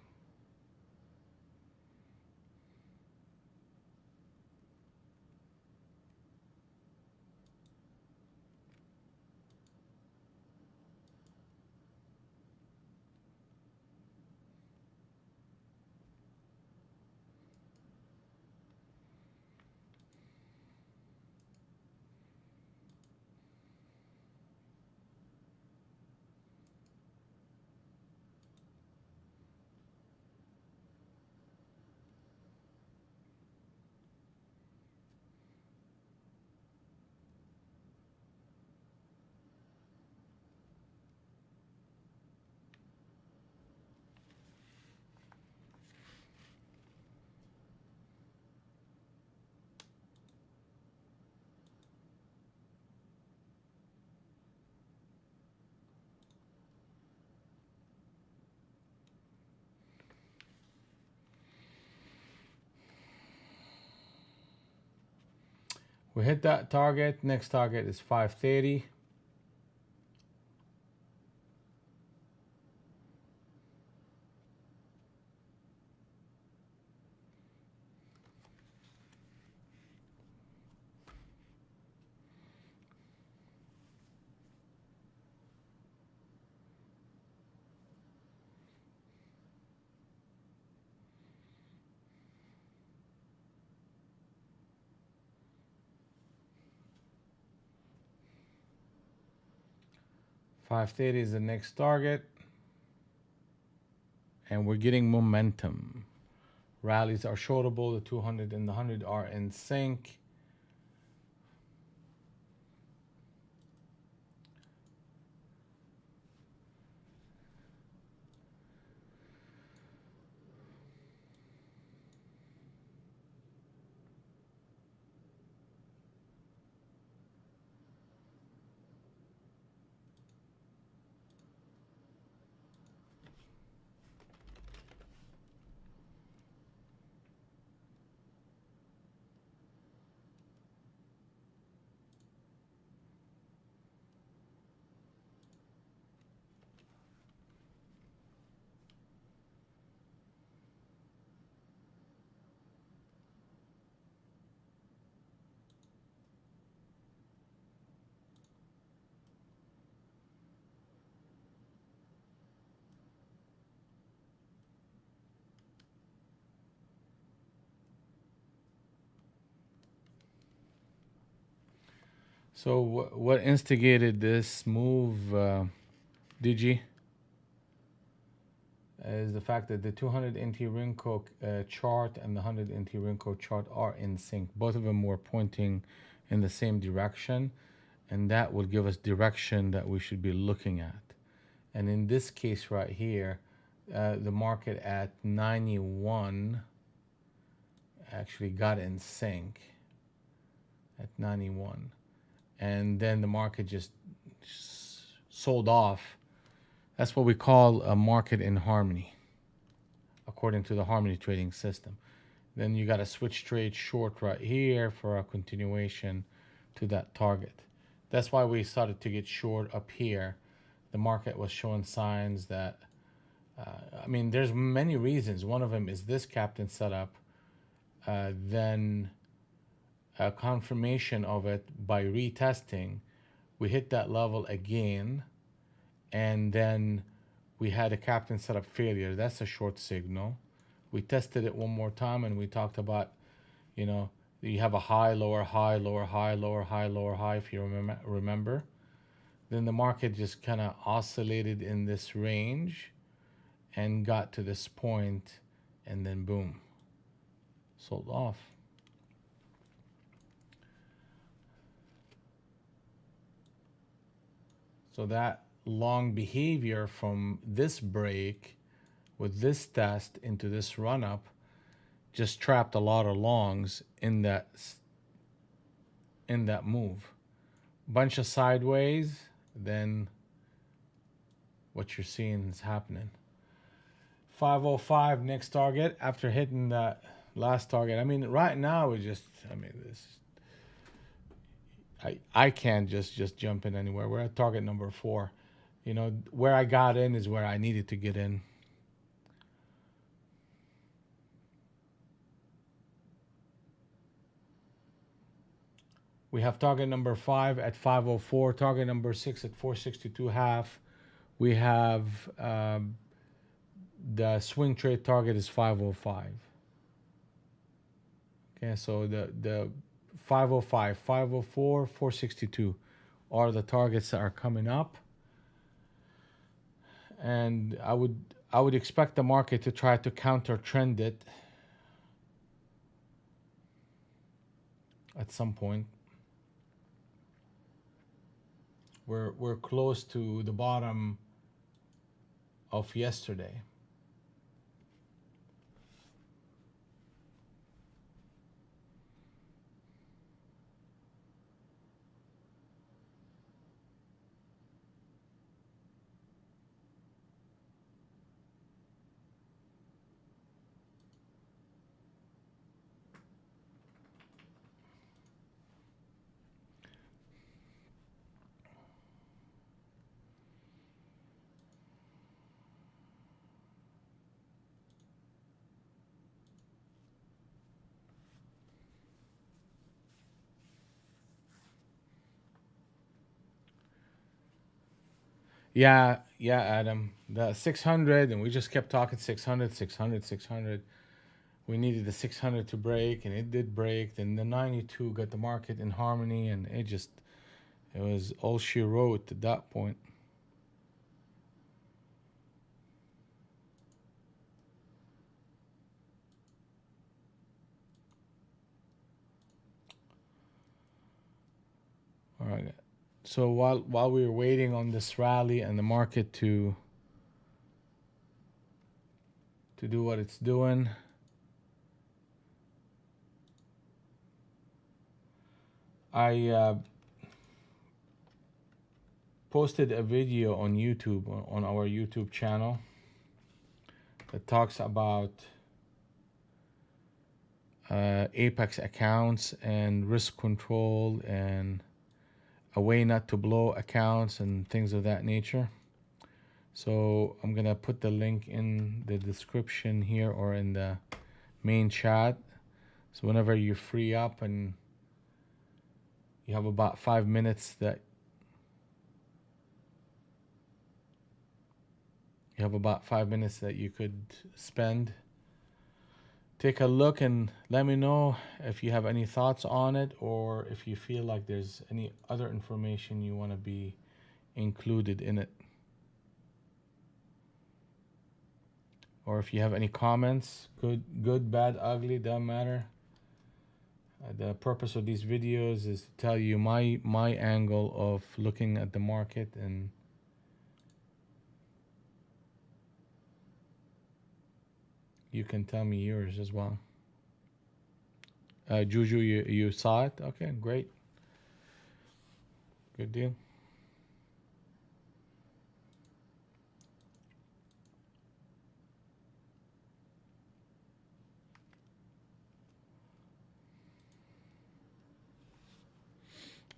We hit that target. Next target is 530. $530 is the next target. And we're getting momentum. Rallies are shortable. The 200 and the 100 are in sync. So what instigated this move, DG, is the fact that the 200 NT Rinko chart and the 100 NT Rinko chart are in sync. Both of them were pointing in the same direction, and that will give us direction that we should be looking at. And in this case right here, the market at 91 actually got in sync at 91, and then the market just sold off. That's what we call a market in harmony, according to the harmony trading system. Then you got a switch trade short right here for a continuation to that target. That's why we started to get short up here. The market was showing signs that, I mean, there's many reasons. One of them is this captain setup, then a confirmation of it by retesting. We hit that level again, and then we had a captain setup failure. That's a short signal. We tested it one more time, and we talked about, you know, you have a high, lower, high, lower, high, lower, high, lower, high, if you remember. Then the market just kind of oscillated in this range and got to this point, and then boom, sold off. So that long behavior from this break with this test into this run-up just trapped a lot of longs in that move. Bunch of sideways, then what you're seeing is happening. 505 next target after hitting that last target. I mean, right now we just, I mean, this, I can't just jump in anywhere. We're at target number 4. You know, where I got in is where I needed to get in. We have target number 5 at 504, target number 6 at 462 half. We have the swing trade target is 505. Okay, so the 505, 504, 462 are the targets that are coming up. And I would expect the market to try to counter trend it at some point. We're close to the bottom of yesterday. Yeah, Adam. The 600, and we just kept talking 600, 600, 600. We needed the 600 to break, and it did break. Then the 92 got the market in harmony, and it was all she wrote at that point. All right. So while we were waiting on this rally and the market to do what it's doing, I posted a video on YouTube, on our YouTube channel, that talks about Apex accounts and risk control and a way not to blow accounts and things of that nature. So I'm gonna put the link in the description here or in the main chat. So whenever you free up and you have about 5 minutes that you could spend, take a look and let me know if you have any thoughts on it, or if you feel like there's any other information you want to be included in it, or if you have any comments, good, bad, ugly, doesn't matter. The purpose of these videos is to tell you my angle of looking at the market, and you can tell me yours as well. Juju, you saw it? Okay, great. Good deal.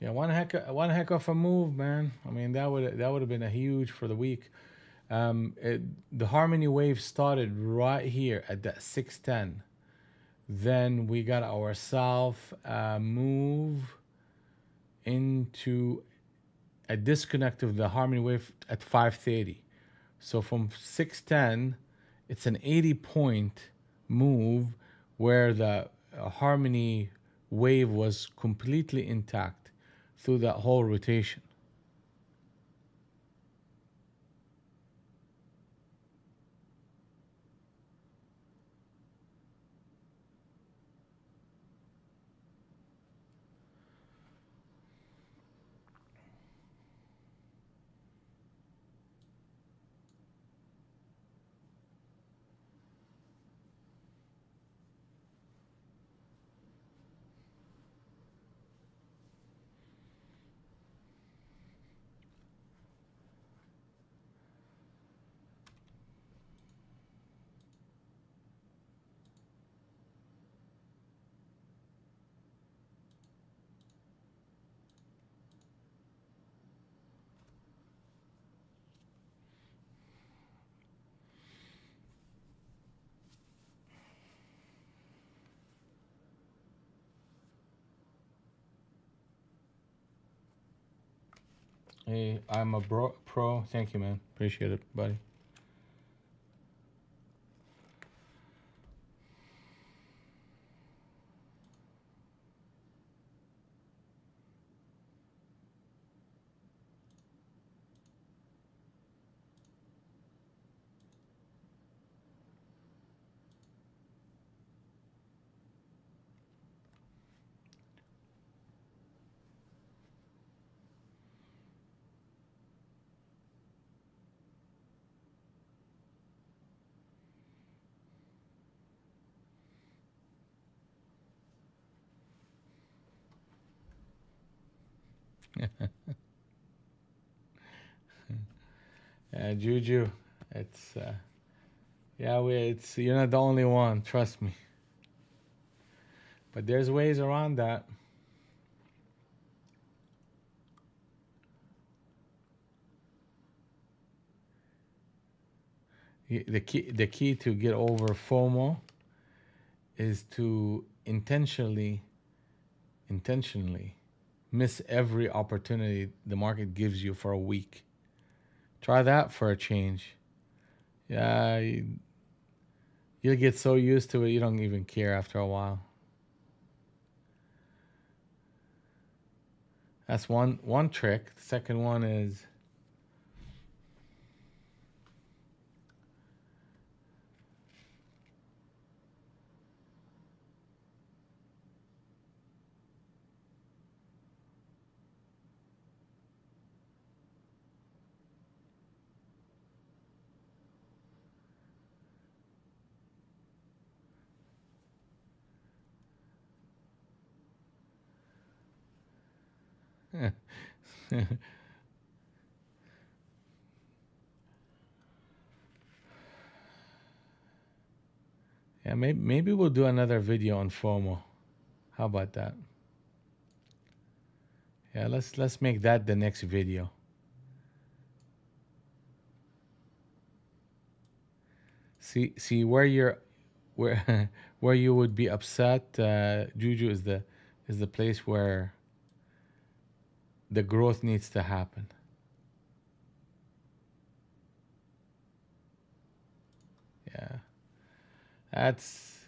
Yeah, one heck of a move, man. I mean, that would have been a huge for the week. The harmony wave started right here at that 610. Then we got ourselves move into a disconnect of the harmony wave at 530. So from 610, it's an 80-point move where the harmony wave was completely intact through that whole rotation. Hey, I'm a pro. Thank you, man. Appreciate it, buddy. Juju, it's yeah, it's you're not the only one. Trust me. But there's ways around that. The key to get over FOMO is to intentionally miss every opportunity the market gives you for a week. Try that for a change. Yeah, you'll get so used to it you don't even care after a while. That's one trick. The second one is yeah, maybe we'll do another video on FOMO. How about that? Yeah, let's make that the next video. See where where you would be upset. Juju is the place where the growth needs to happen. Yeah, that's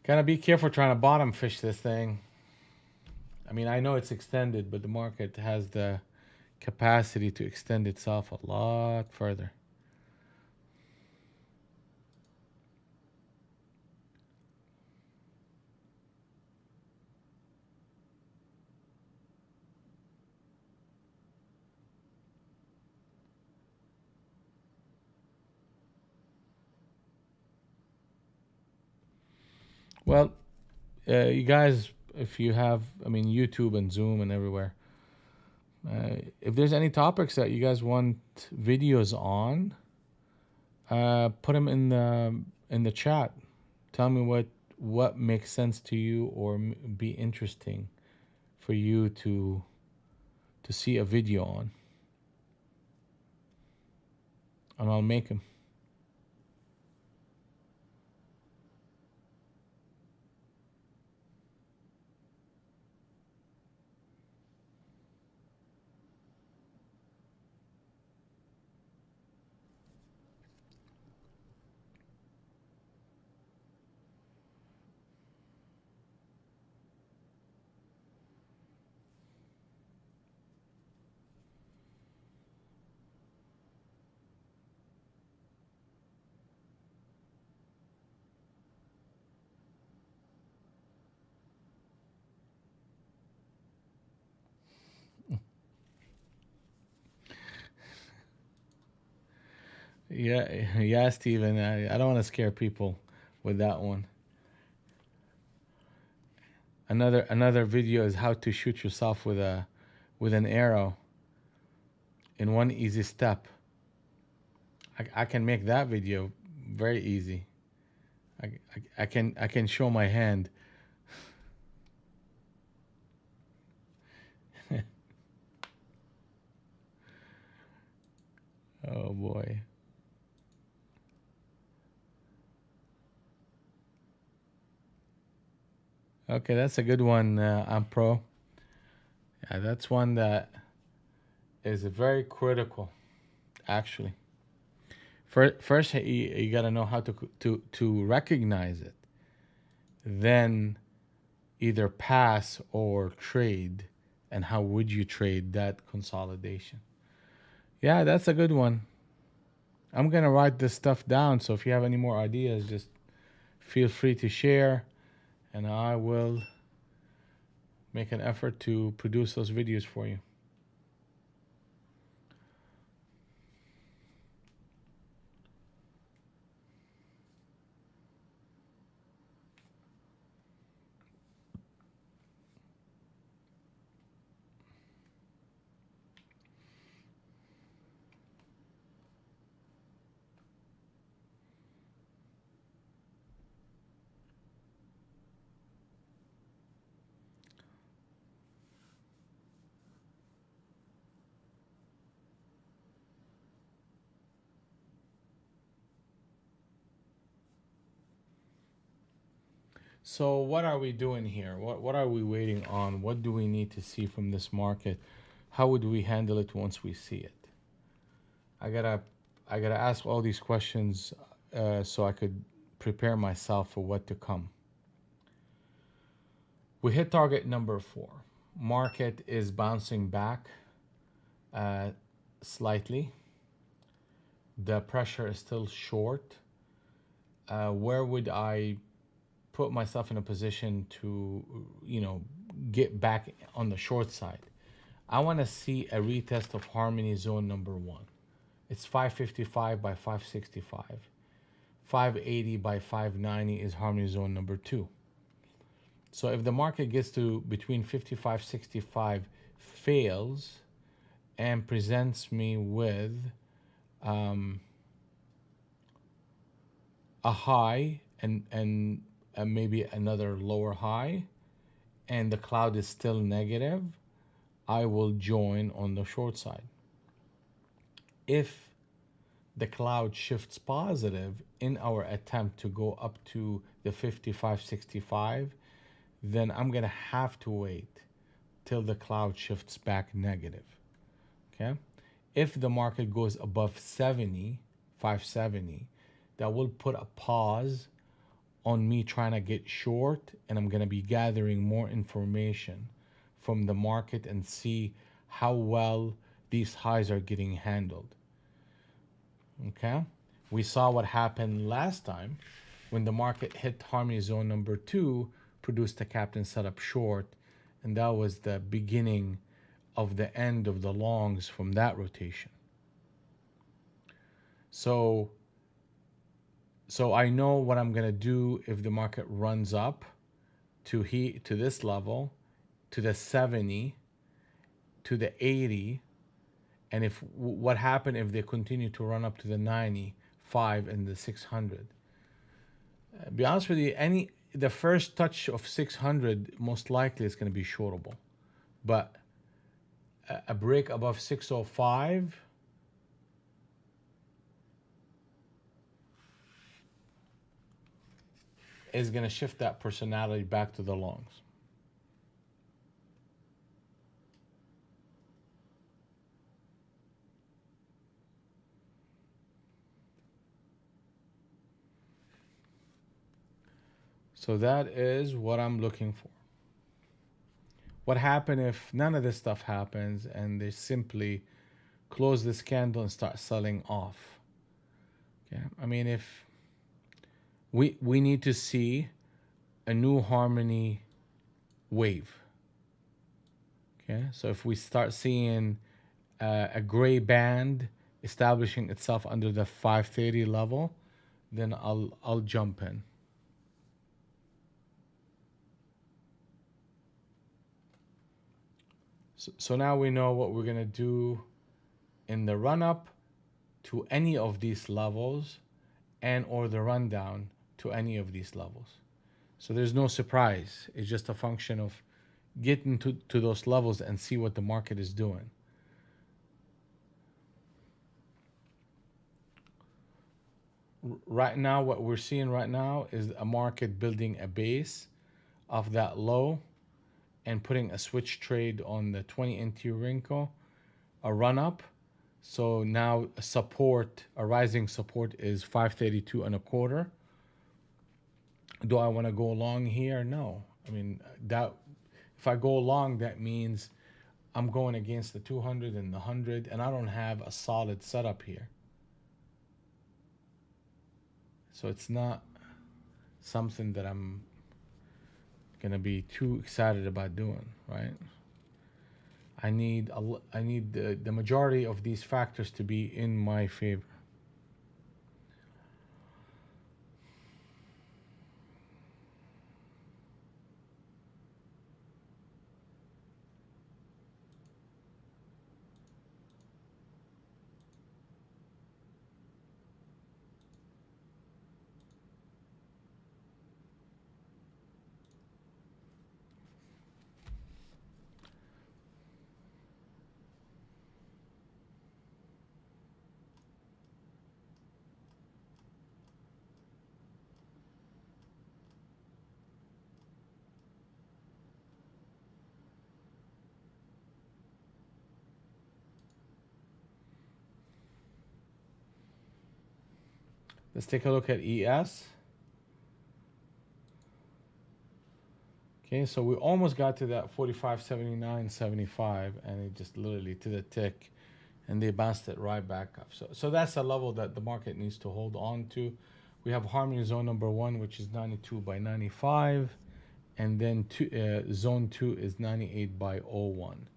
gotta be careful trying to bottom fish this thing. I mean, I know it's extended, but the market has the capacity to extend itself a lot further. Well, you guys, if you have, I mean, YouTube and Zoom and everywhere, if there's any topics that you guys want videos on, put them in the chat. Tell me what makes sense to you or be interesting for you to see a video on, and I'll make them. Yeah, yeah, Steven. I don't want to scare people with that one. Another video is how to shoot yourself with an arrow in one easy step. I can make that video very easy. I can show my hand. Oh boy. Okay, that's a good one. I'm pro. Yeah, that's one that is very critical, actually. First you got to know how to recognize it. Then either pass or trade, and how would you trade that consolidation? Yeah, that's a good one. I'm gonna write this stuff down, so if you have any more ideas, just feel free to share, and I will make an effort to produce those videos for you. So what are we doing here? What are we waiting on? What do we need to see from this market? How would we handle it once we see it? I gotta I gotta ask all these questions so I could prepare myself for what to come. We hit target number 4. Market is bouncing back uh, slightly. The pressure is still short. Where would I put myself in a position to, get back on the short side? I want to see a retest of harmony zone number 1. It's 555 by 565. 580 by 590 is harmony zone number 2. So if the market gets to between 55.65, fails and presents me with a high and maybe another lower high, and the cloud is still negative, I will join on the short side. If the cloud shifts positive in our attempt to go up to the 55.65, then I'm gonna have to wait till the cloud shifts back negative. Okay? If the market goes above 70, 570, that will put a pause on me trying to get short, and I'm gonna be gathering more information from the market and see how well these highs are getting handled. Okay? We saw what happened last time when the market hit harmony zone number 2, produced a captain setup short, and that was the beginning of the end of the longs from that rotation. So So I know what I'm gonna do if the market runs up to this level, to the 70, to the 80, and if what happened if they continue to run up to the 95 and the 600. Be honest with you, the first touch of 600 most likely is going to be shortable, but a break above 605 is going to shift that personality back to the longs. So that is what I'm looking for. What happens if none of this stuff happens and they simply close this candle and start selling off? Okay, I mean, if we need to see a new harmony wave. Okay, so if we start seeing a gray band establishing itself under the 530 level, then I'll jump in. So now we know what we're gonna do in the run up to any of these levels and or the rundown to any of these levels. So there's no surprise. It's just a function of getting to those levels and see what the market is doing. Right now, what we're seeing right now is a market building a base of that low and putting a switch trade on the 20 NT wrinkle, a run up. So now a rising support is 532 and a quarter. Do I want to go long here? No. I mean, that if I go long, that means I'm going against the 200 and the 100, and I don't have a solid setup here. So it's not something that I'm gonna be too excited about doing, right? I need the majority of these factors to be in my favor. Let's take a look at ES. Okay, so we almost got to that 45.79.75, and it just literally to the tick, and they bounced it right back up. So that's a level that the market needs to hold on to. We have harmony zone number 1, which is 92 by 95, and then zone 2 is 98 by 01.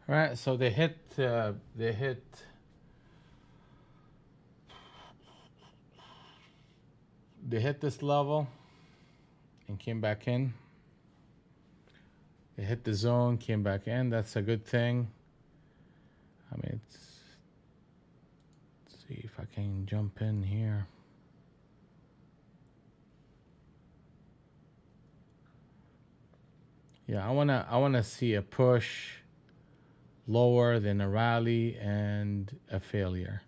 All right, so they hit this level and came back in. They hit the zone, came back in. That's a good thing. I mean, let's see if I can jump in here. Yeah, I wanna see a push lower than a rally and a failure.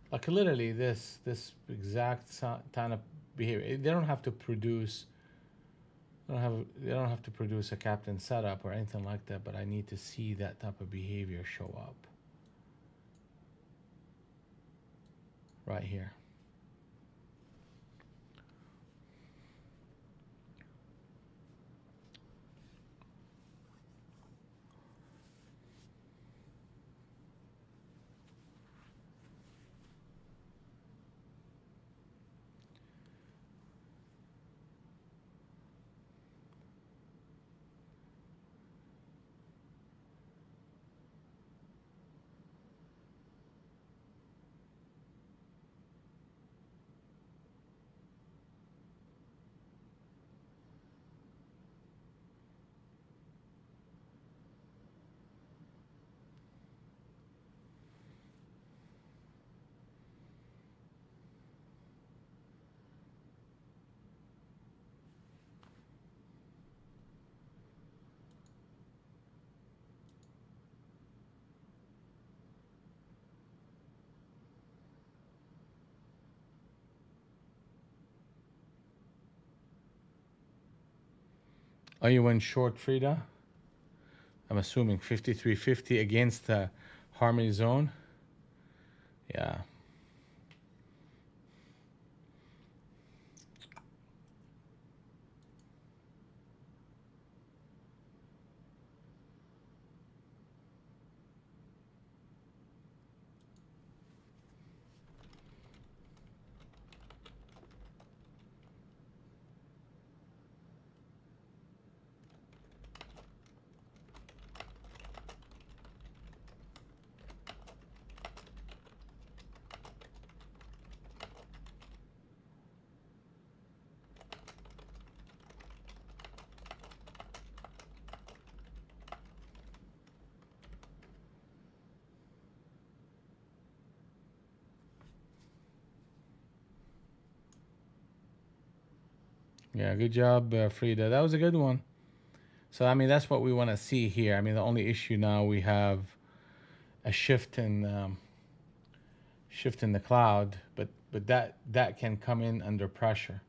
Like literally this exact kind of behavior. They don't have to produce. They don't have to produce a captain setup or anything like that. But I need to see that type of behavior show up right here. Oh, you went short, Frida? I'm assuming 53.50 against the Harmony Zone. Yeah. Yeah, good job, Frida. That was a good one. So, I mean, that's what we want to see here. I mean, the only issue now we have a shift in the cloud, but that can come in under pressure.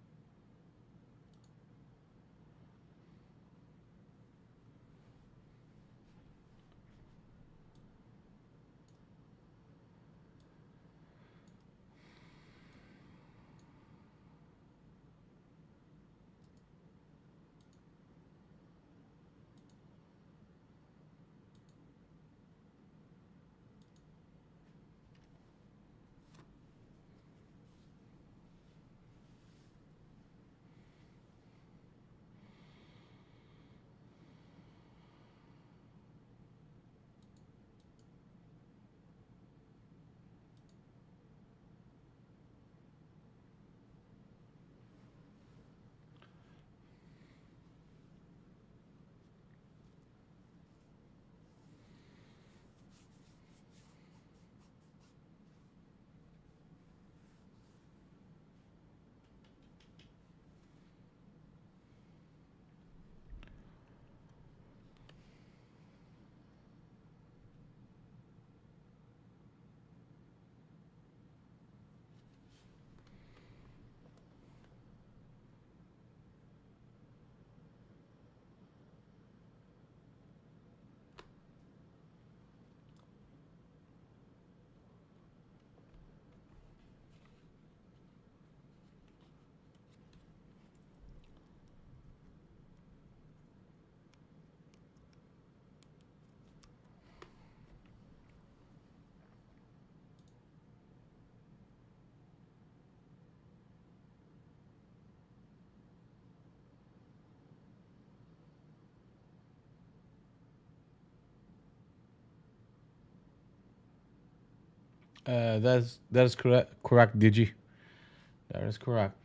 That is correct, Digi. That is correct.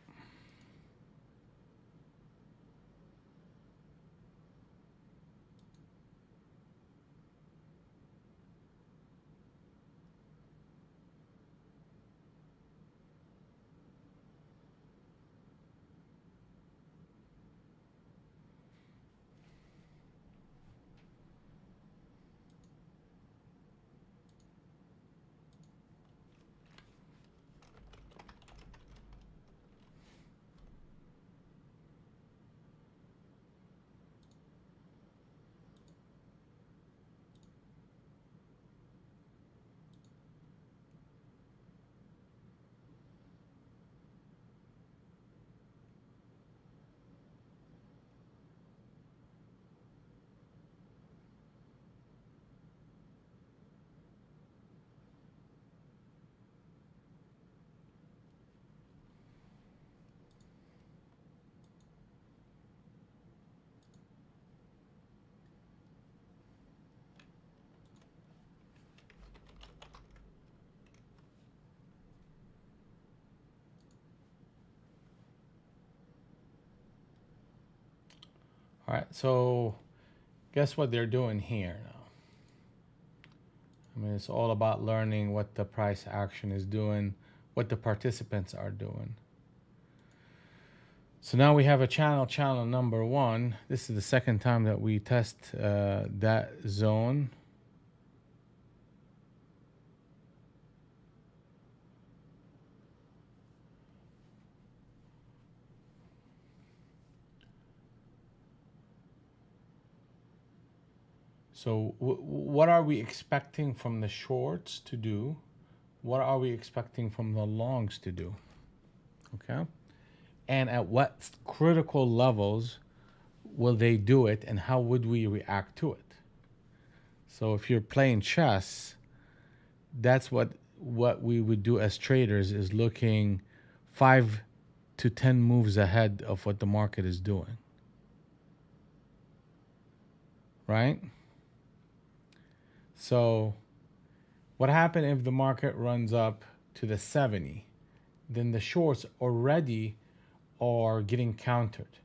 All right. So guess what they're doing here now? I mean, it's all about learning what the price action is doing, what the participants are doing. So now we have a channel number one. This is the second time that we test that zone. So what are we expecting from the shorts to do? What are we expecting from the longs to do? Okay. And at what critical levels will they do it, and how would we react to it? So if you're playing chess, that's what we would do as traders, is looking 5 to 10 moves ahead of what the market is doing. Right? So what happened if the market runs up to the 70? Then the shorts already are getting countered.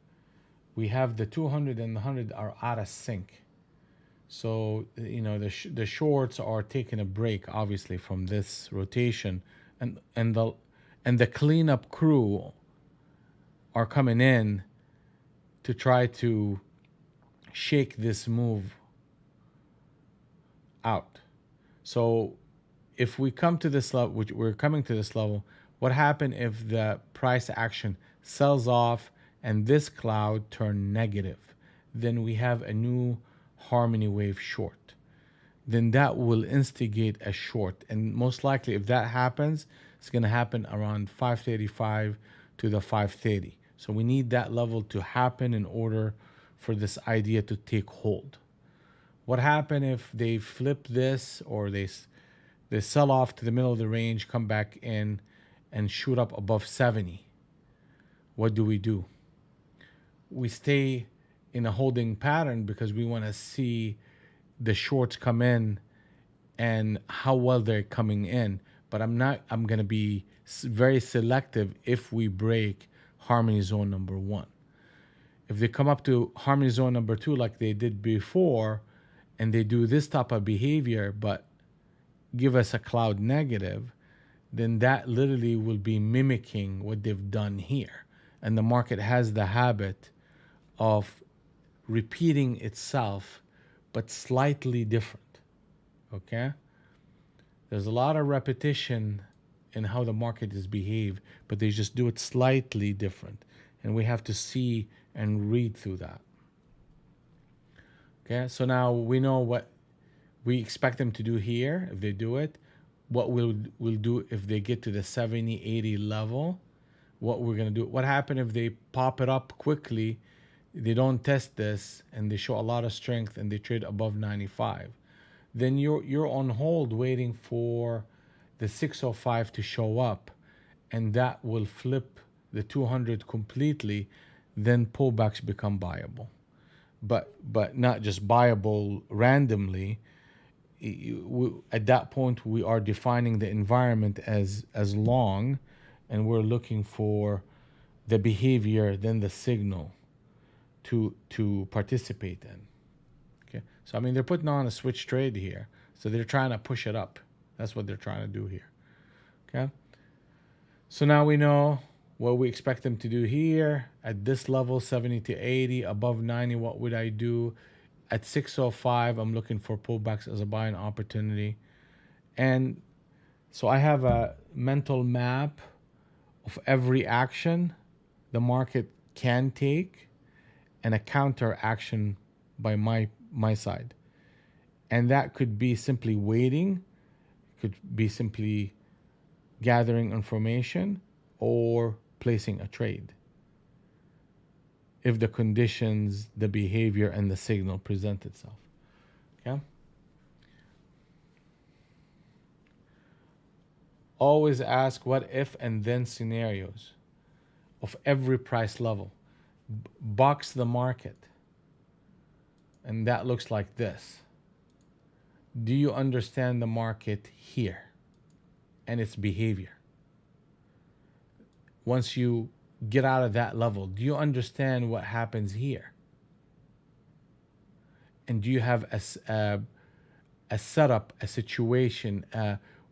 We have the 200 and the 100 are out of sync. So, you know, the shorts are taking a break, obviously, from this rotation, and the cleanup crew are coming in to try to shake this move out. So if we come to this level, which we're coming to this level, what happened if the price action sells off and this cloud turned negative? Then we have a new harmony wave short. Then that will instigate a short. And most likely, if that happens, it's going to happen around 535 to the 530. So we need that level to happen in order for this idea to take hold. What happened if they flip this, or they sell off to the middle of the range, come back in and shoot up above 70? What do? We stay in a holding pattern because we want to see the shorts come in and how well they're coming in. But I'm going to be very selective if we break harmony zone number one. If they come up to harmony zone number two like they did before, and they do this type of behavior but give us a cloud negative, then that literally will be mimicking what they've done here. And the market has the habit of repeating itself but slightly different. Okay? There's a lot of repetition in how the market is behaved, but they just do it slightly different. And we have to see and read through that. Okay, so now we know what we expect them to do here if they do it, what we'll do if they get to the 70, 80 level, what we're going to do. What happened if they pop it up quickly, they don't test this, and they show a lot of strength and they trade above 95? Then you're on hold waiting for the 605 to show up, and that will flip the 200 completely. Then pullbacks become viable. But not just buyable randomly. at that point we are defining the environment as long, and we're looking for the behavior, then the signal to participate in. Okay, so I mean they're putting on a switch trade here, so they're trying to push it up. That's what they're trying to do here. Okay, so now we know what we expect them to do here at this level, 70 to 80, above 90. What would I do? At 605, I'm looking for pullbacks as a buying opportunity. And so I have a mental map of every action the market can take and a counter action by my side. And that could be simply waiting, could be simply gathering information, or placing a trade if the conditions, the behavior, and the signal present itself. Okay? Always ask what if and then scenarios of every price level. Box the market. And that looks like this. Do you understand the market here and its behavior? Once you get out of that level, do you understand what happens here? And do you have a setup, a situation,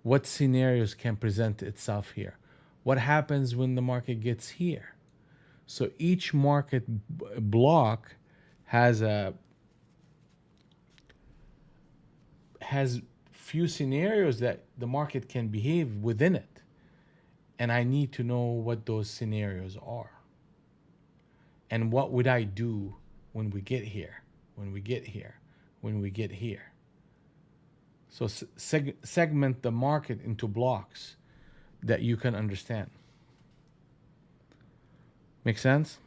what scenarios can present itself here? What happens when the market gets here? So each market block has few scenarios that the market can behave within it. And I need to know what those scenarios are. And what would I do when we get here, when we get here, when we get here? So segment the market into blocks that you can understand. Make sense?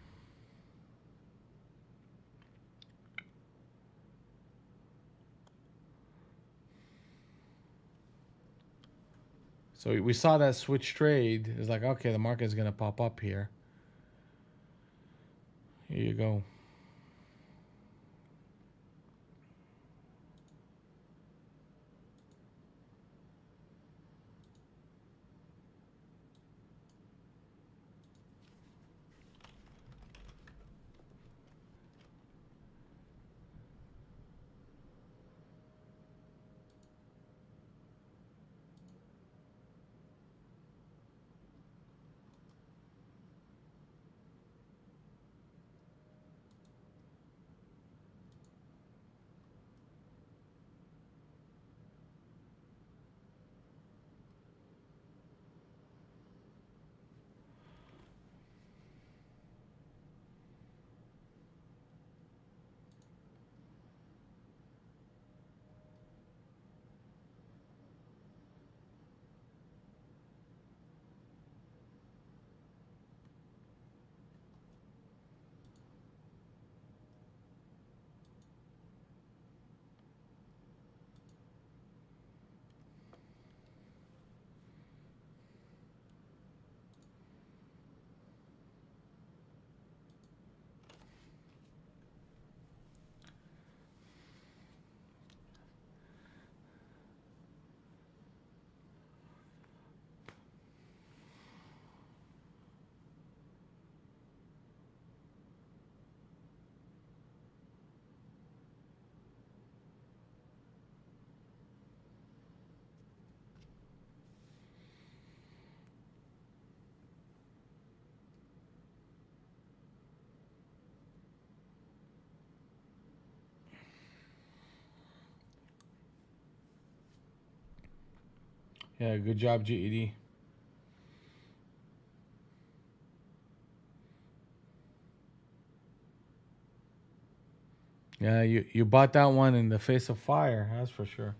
So we saw that switch trade. It's like, okay, the market is going to pop up here. Here you go. Yeah, good job, GED. Yeah, you bought that one in the face of fire, that's for sure.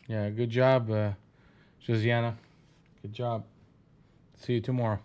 Yeah, good job, Josiana. Good job. See you tomorrow.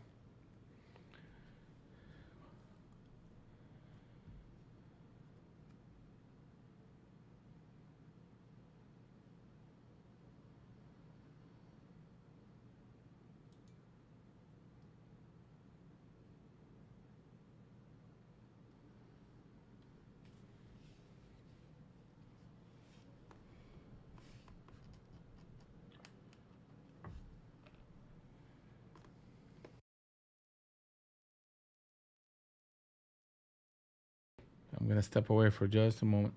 I'm gonna step away for just a moment.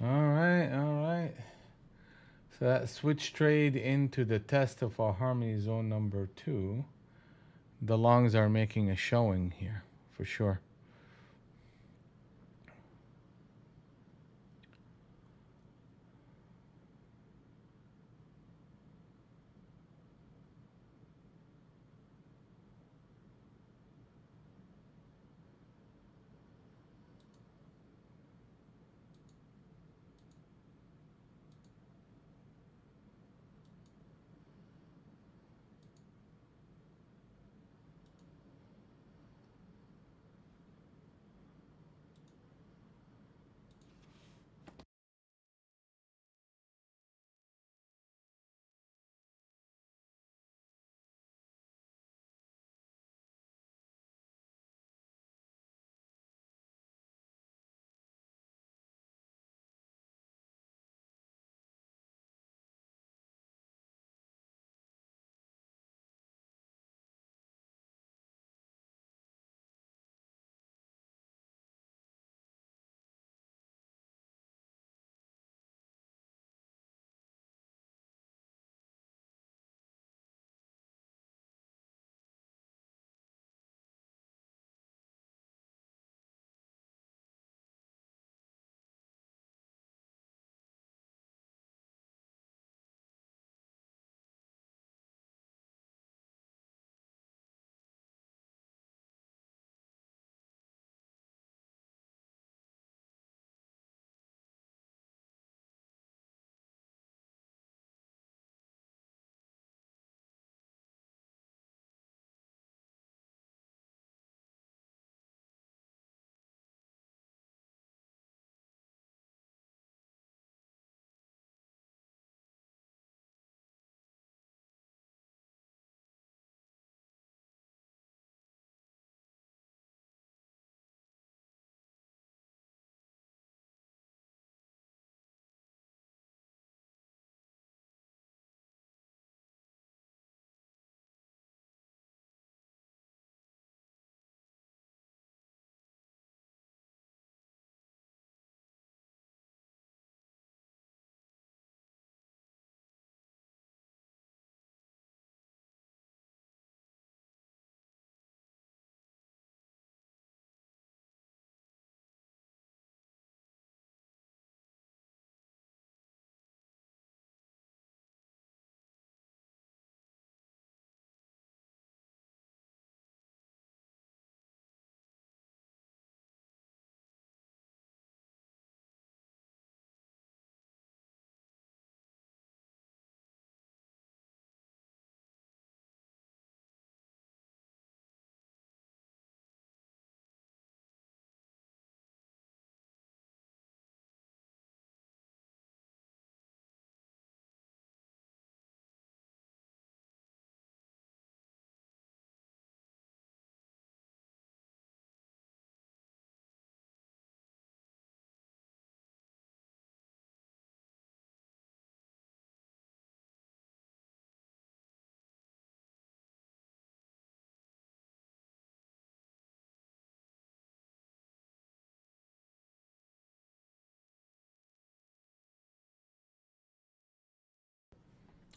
All right, all right. So that switch trade into the test of our harmony zone number 2. The longs are making a showing here, for sure.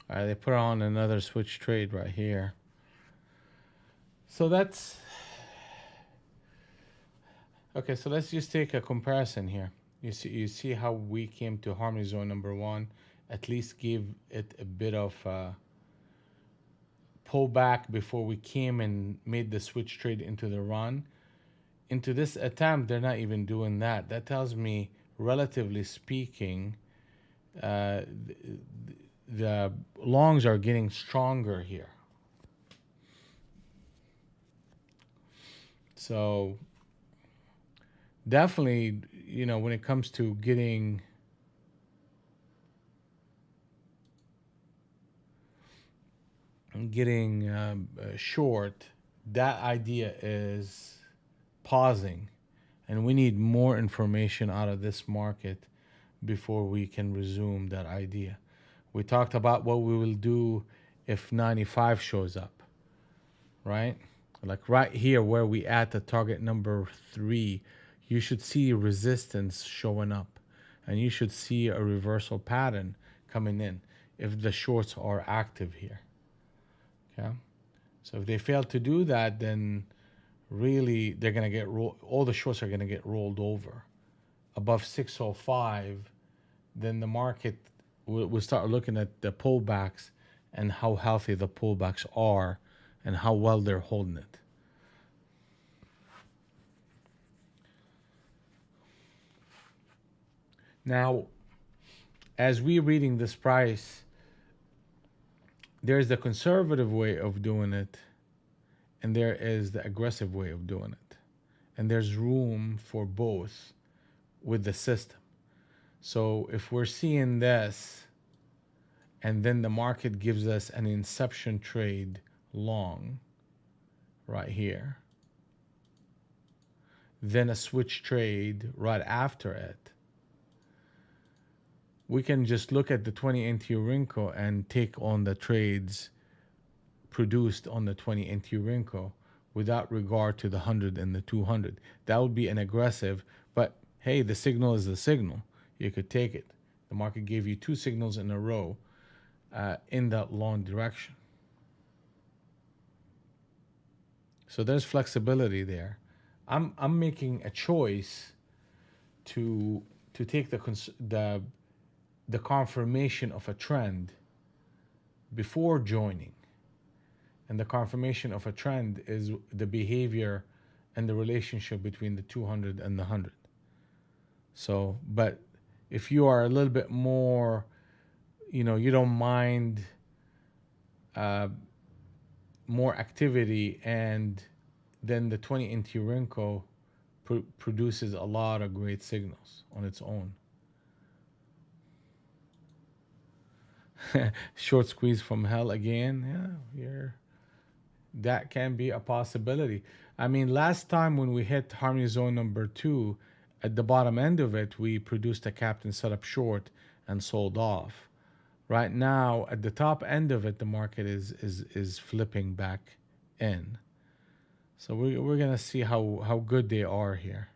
All right, they put on another switch trade right here. So that's okay. So let's just take a comparison here. You see how we came to harmony zone number 1, at least give it a bit of pullback before we came and made the switch trade into the run. Into this attempt, they're not even doing that. That tells me, relatively speaking, uh, the longs are getting stronger here. So definitely, when it comes to getting short, that idea is pausing, and we need more information out of this market before we can resume that idea. We talked about what we will do if 95 shows up, right? Like right here where we at the target number 3, you should see resistance showing up. and you should see a reversal pattern coming in if the shorts are active here. Okay, so if they fail to do that, then really they're going to get all the shorts are going to get rolled over above 605. Then the market will start looking at the pullbacks and how healthy the pullbacks are and how well they're holding it. Now, as we're reading this price, there's the conservative way of doing it, and there is the aggressive way of doing it. And there's room for both with the system. So if we're seeing this, and then the market gives us an inception trade long right here, then a switch trade right after it, we can just look at the 20 NTU Rinko and take on the trades produced on the 20 NTU Rinko without regard to the 100 and the 200. That would be an aggressive, but hey, the signal is the signal. You could take it. The market gave you two signals in a row in that long direction. So there's flexibility there. I'm making a choice to take the confirmation of a trend before joining. And the confirmation of a trend is the behavior and the relationship between the 200 and the 100. So, but if you are a little bit more, you don't mind more activity, and then the 20 NTU Rinko produces a lot of great signals on its own. Short squeeze from hell again. Yeah, that can be a possibility. I mean, last time when we hit harmony zone number 2, at the bottom end of it, we produced a captain setup short and sold off. Right now, at the top end of it, the market is flipping back in. So we're gonna see how good they are here.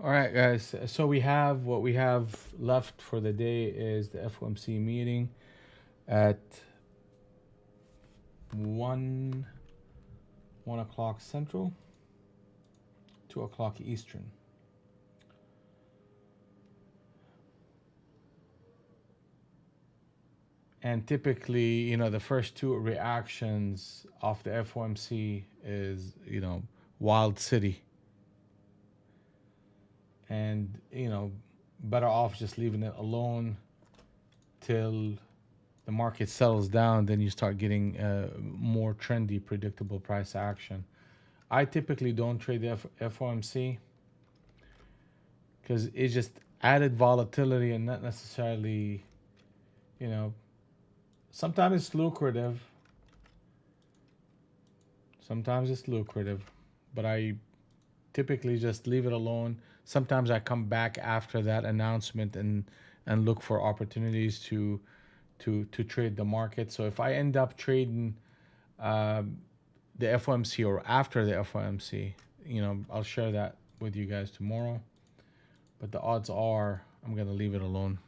All right, guys. So what we have left for the day is the FOMC meeting at 1 o'clock Central, 2 o'clock Eastern. And typically, the first two reactions of the FOMC is, wild city. And, better off just leaving it alone till the market settles down. Then you start getting more trendy, predictable price action. I typically don't trade the FOMC because it's just added volatility and not necessarily, sometimes it's lucrative. But I typically just leave it alone. Sometimes I come back after that announcement and look for opportunities to trade the market. So if I end up trading the FOMC or after the FOMC, I'll share that with you guys tomorrow. But the odds are I'm gonna leave it alone.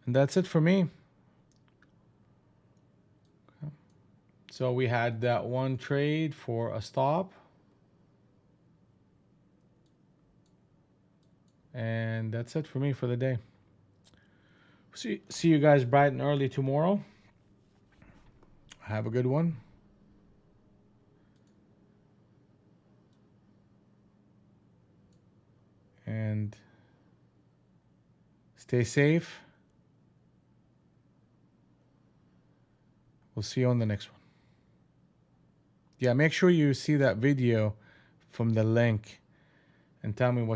And that's it for me. So we had that one trade for a stop. And that's it for me for the day. See you guys bright and early tomorrow. Have a good one. And stay safe. We'll see you on the next one. Yeah, make sure you see that video from the link and tell me what